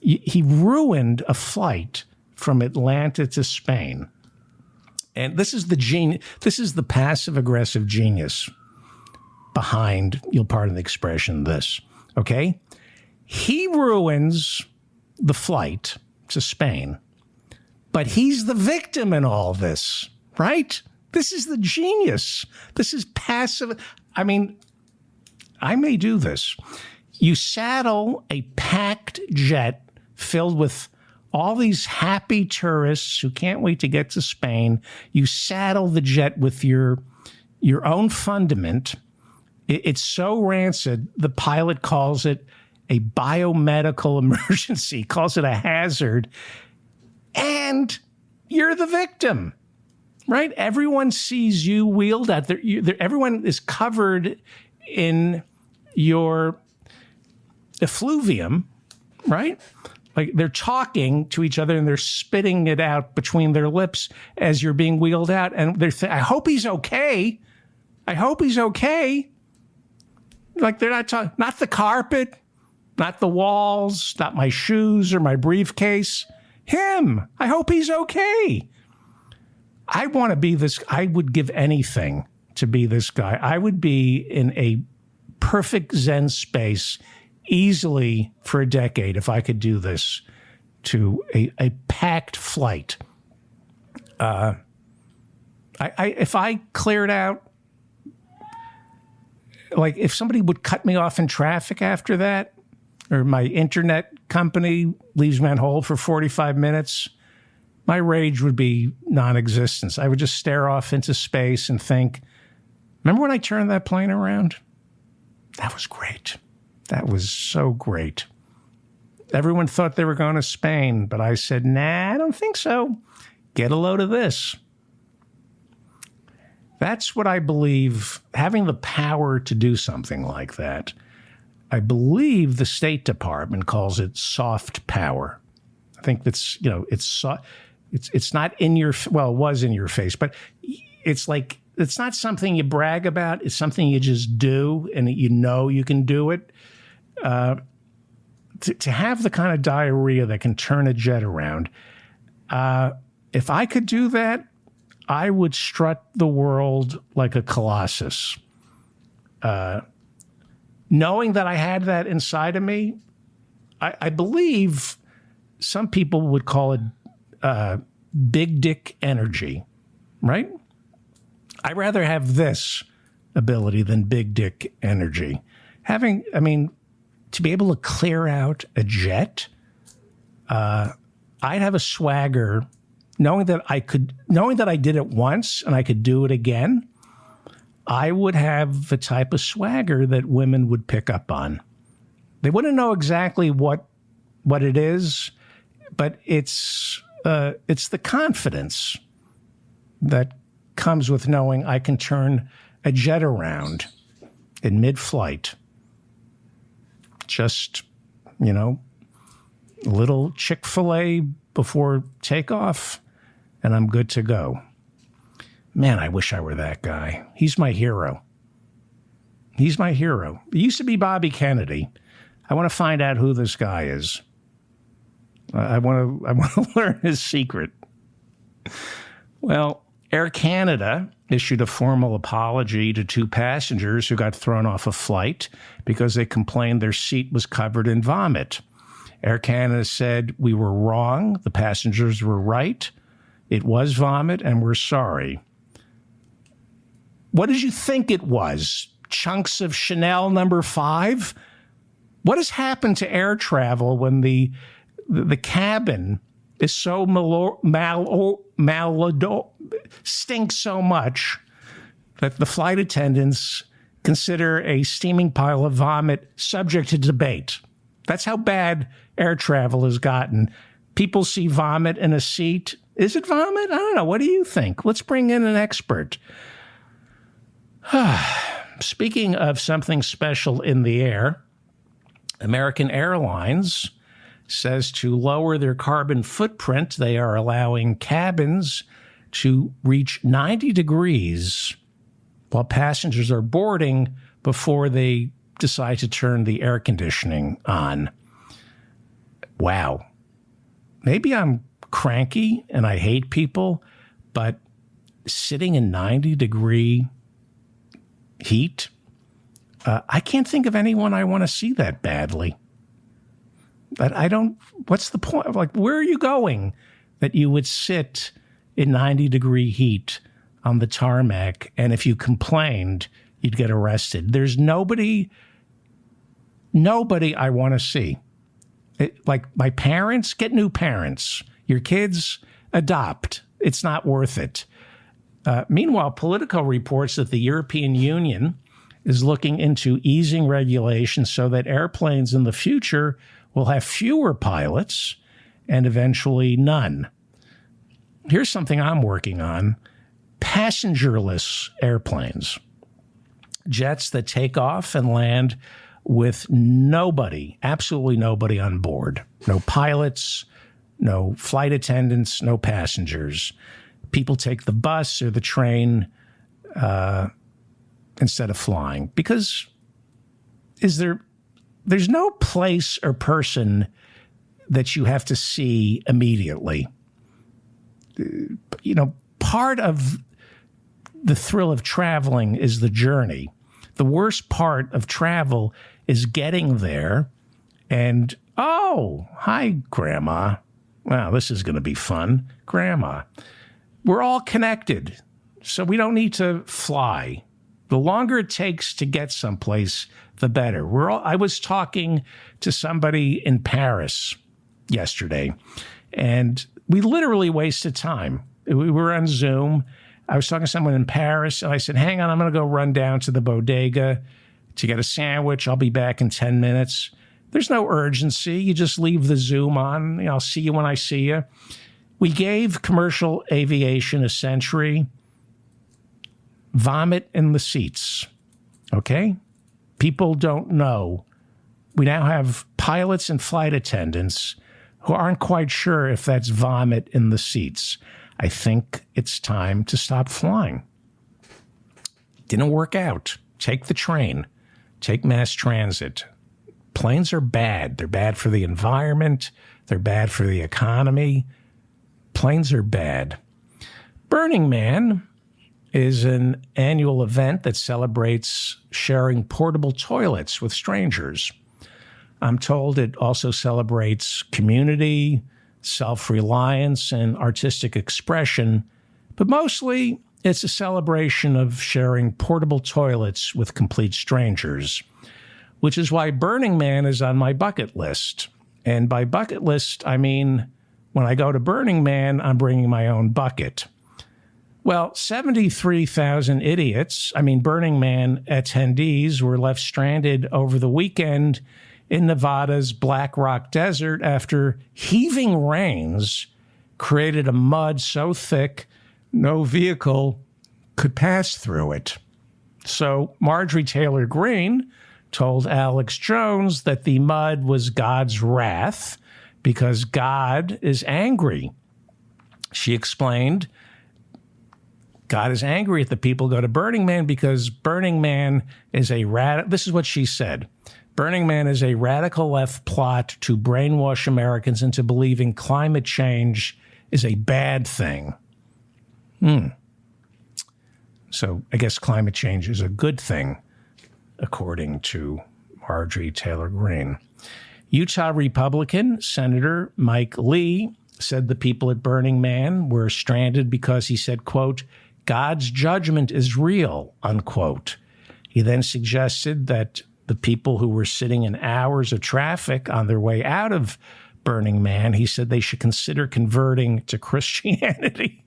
He ruined a flight from Atlanta to Spain. And this is the passive-aggressive genius behind, you'll pardon the expression, this, okay? He ruins the flight to Spain, but he's the victim in all this, right? This is the genius. This is passive. I mean, I may do this. You saddle a packed jet filled with all these happy tourists who can't wait to get to Spain. You saddle the jet with your own fundament. It's so rancid, the pilot calls it a biomedical emergency, calls it a hazard, and you're the victim, right? Everyone sees you wheeled out there. Everyone is covered in your effluvium, right? Like they're talking to each other and they're spitting it out between their lips as you're being wheeled out. And they're I hope he's okay. I hope he's okay. Like they're not talking, not the carpet, not the walls, not my shoes or my briefcase. Him. I hope he's okay. I want to be this. I would give anything to be this guy. I would be in a perfect Zen space easily for a decade if I could do this to a packed flight. If I cleared out, like if somebody would cut me off in traffic after that, or my internet company leaves me on hold for 45 minutes, my rage would be non-existent. I would just stare off into space and think, remember when I turned that plane around? That was great. That was so great. Everyone thought they were going to Spain, but I said, nah, I don't think so. Get a load of this. That's what I believe, having the power to do something like that. I believe the State Department calls it soft power. I think that's, it's not in your, well, it was in your face, but it's like, it's not something you brag about. It's something you just do, and you know you can do it. To have the kind of diarrhea that can turn a jet around, if I could do that, I would strut the world like a colossus. Knowing that I had that inside of me, I believe some people would call it big dick energy, right? I'd rather have this ability than big dick energy. To be able to clear out a jet, I'd have a swagger, knowing that I did it once and I could do it again. I would have the type of swagger that women would pick up on. They wouldn't know exactly what it is, but it's the confidence that comes with knowing I can turn a jet around in mid-flight. Just, a little Chick-fil-A before takeoff, and I'm good to go. Man, I wish I were that guy. He's my hero. He's my hero. It used to be Bobby Kennedy. I want to find out who this guy is. I want to learn his secret. Well, Air Canada issued a formal apology to 2 passengers who got thrown off a flight because they complained their seat was covered in vomit. Air Canada said, "We were wrong. The passengers were right. It was vomit, and we're sorry." What did you think it was? Chunks of Chanel No. 5? What has happened to air travel when the cabin is so stinks so much that the flight attendants consider a steaming pile of vomit subject to debate? That's how bad air travel has gotten. People see vomit in a seat. Is it vomit? I don't know. What do you think? Let's bring in an expert. Speaking of something special in the air, American Airlines says to lower their carbon footprint, they are allowing cabins to reach 90 degrees while passengers are boarding before they decide to turn the air conditioning on. Wow. Maybe I'm cranky and I hate people, but sitting in 90-degree heat, I can't think of anyone I want to see that badly. But what's the point? Like, where are you going that you would sit in 90-degree heat on the tarmac, and if you complained, you'd get arrested? There's nobody I want to see. Like my parents, get new parents. Your kids, adopt. It's not worth it. Meanwhile, Politico reports that the European Union is looking into easing regulations so that airplanes in the future will have fewer pilots and eventually none. Here's something I'm working on: passengerless airplanes. Jets that take off and land with nobody, absolutely nobody on board. No pilots, no flight attendants, no passengers. People take the bus or the train instead of flying. Because there's no place or person that you have to see immediately. Part of the thrill of traveling is the journey. The worst part of travel is getting there and, oh, hi, Grandma. Wow, this is going to be fun. Grandma. We're all connected, so we don't need to fly. The longer it takes to get someplace, the better. I was talking to somebody in Paris yesterday, and we literally wasted time. We were on Zoom. I was talking to someone in Paris, and I said, hang on, I'm going to go run down to the bodega to get a sandwich. I'll be back in 10 minutes. There's no urgency. You just leave the Zoom on. I'll see you when I see you. We gave commercial aviation a century. Vomit in the seats. Okay? People don't know. We now have pilots and flight attendants who aren't quite sure if that's vomit in the seats. I think it's time to stop flying. Didn't work out. Take the train. Take mass transit. Planes are bad. They're bad for the environment. They're bad for the economy. Planes are bad. Burning Man is an annual event that celebrates sharing portable toilets with strangers. I'm told it also celebrates community, self-reliance, and artistic expression, but mostly it's a celebration of sharing portable toilets with complete strangers, which is why Burning Man is on my bucket list. And by bucket list, I mean when I go to Burning Man, I'm bringing my own bucket. Well, 73,000 Burning Man attendees were left stranded over the weekend in Nevada's Black Rock Desert after heaving rains created a mud so thick no vehicle could pass through it. So Marjorie Taylor Greene told Alex Jones that the mud was God's wrath because God is angry. She explained, God is angry at the people who go to Burning Man because Burning Man is this is what she said. Burning Man is a radical left plot to brainwash Americans into believing climate change is a bad thing. So I guess climate change is a good thing, according to Marjorie Taylor Greene. Utah Republican Senator Mike Lee said the people at Burning Man were stranded because he said, quote, God's judgment is real, unquote. He then suggested that the people who were sitting in hours of traffic on their way out of Burning Man, he said they should consider converting to Christianity.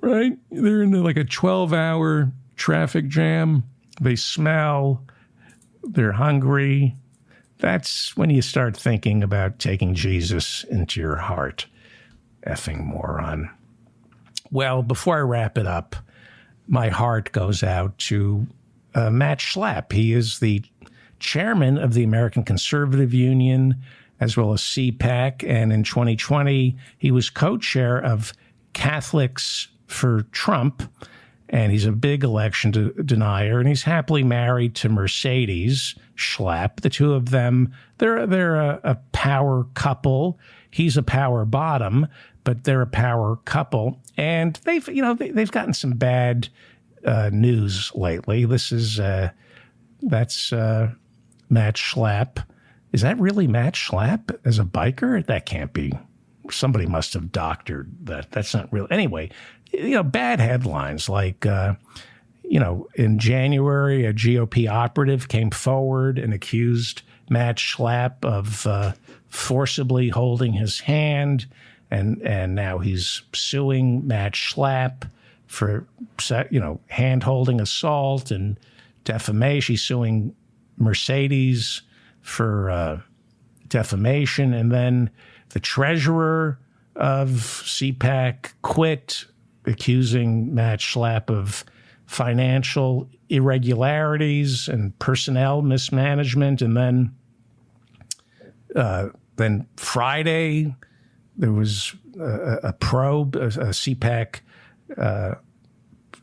Right? They're in like a 12-hour traffic jam. They smell. They're hungry. That's when you start thinking about taking Jesus into your heart. Effing moron. Well, before I wrap it up, my heart goes out to Matt Schlapp. He is the chairman of the American Conservative Union, as well as CPAC. And in 2020, he was co-chair of Catholics for Trump. And he's a big election denier. And he's happily married to Mercedes Schlapp. The two of them, they're a power couple. He's a power bottom, but they're a power couple. And they've gotten some bad news lately. That's Matt Schlapp. Is that really Matt Schlapp as a biker? That can't be. Somebody must have doctored that. That's not real. Anyway, bad headlines like, in January, a GOP operative came forward and accused Matt Schlapp of forcibly holding his hand. And now he's suing Matt Schlapp for, hand-holding assault and defamation. He's suing Mercedes for defamation. And then the treasurer of CPAC quit, accusing Matt Schlapp of financial irregularities and personnel mismanagement. And then Friday, there was a probe. A CPAC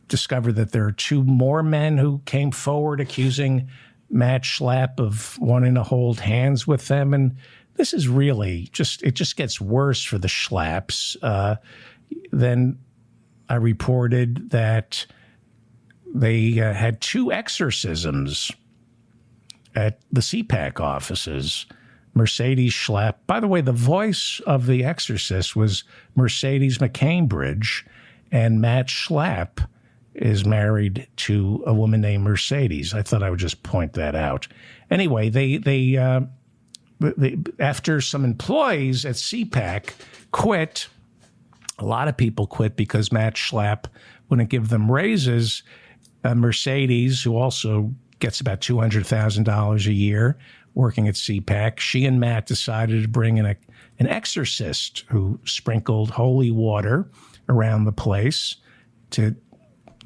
discovered that there are two more men who came forward accusing Matt Schlapp of wanting to hold hands with them. And this is really it just gets worse for the Schlapps. Then I reported that they had 2 exorcisms at the CPAC offices. Mercedes Schlapp. By the way, the voice of the exorcist was Mercedes McCambridge, and Matt Schlapp is married to a woman named Mercedes. I thought I would just point that out. Anyway, they after some employees at CPAC quit, a lot of people quit because Matt Schlapp wouldn't give them raises. Mercedes, who also gets about $200,000 a year working at CPAC, she and Matt decided to bring in an exorcist who sprinkled holy water around the place to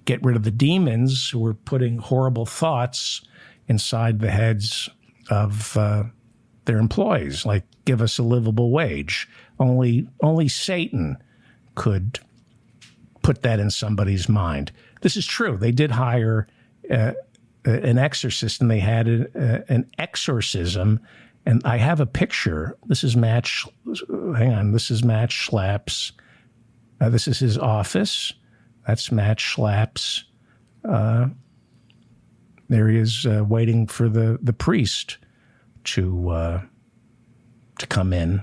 get rid of the demons who were putting horrible thoughts inside the heads of their employees, like give us a livable wage. Only Satan could put that in somebody's mind. This is true. They did hire an exorcist, and they had an exorcism. And I have a picture. This is Matt. Hang on. This is Matt Schlapp's. This is his office. That's Matt Schlapp's. There he is waiting for the priest to come in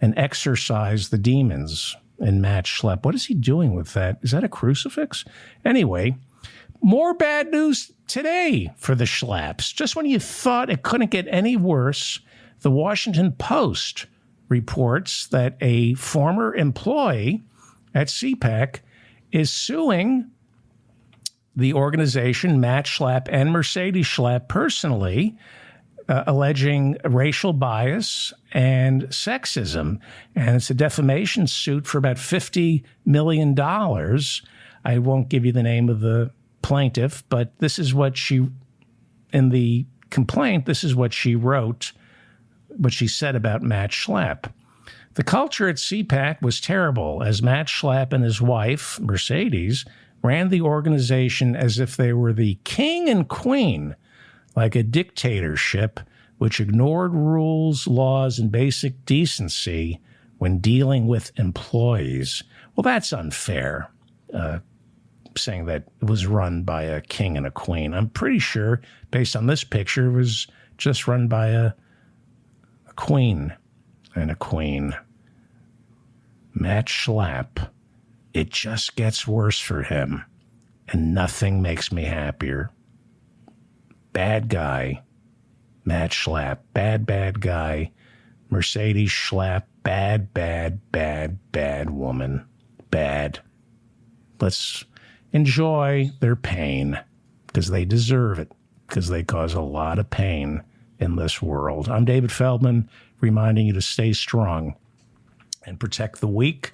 and exorcise the demons in Matt Schlapp. What is he doing with that? Is that a crucifix? Anyway, more bad news today for the Schlapps. Just when you thought it couldn't get any worse, the Washington Post reports that a former employee at CPAC is suing the organization, Matt Schlapp and Mercedes Schlapp personally, alleging racial bias and sexism. And it's a defamation suit for about $50 million. I won't give you the name of the plaintiff, but this is what in the complaint, this is what she wrote, what she said about Matt Schlapp. The culture at CPAC was terrible, as Matt Schlapp and his wife, Mercedes, ran the organization as if they were the king and queen, like a dictatorship which ignored rules, laws, and basic decency when dealing with employees. Well, that's unfair, saying that it was run by a king and a queen. I'm pretty sure, based on this picture, it was just run by a queen and a queen. Matt Schlapp, it just gets worse for him, and nothing makes me happier. Bad guy, Matt Schlapp. Bad guy. Mercedes Schlapp. Bad woman. Bad. Let's enjoy their pain, because they deserve it, because they cause a lot of pain in this world. I'm David Feldman, reminding you to stay strong and protect the weak.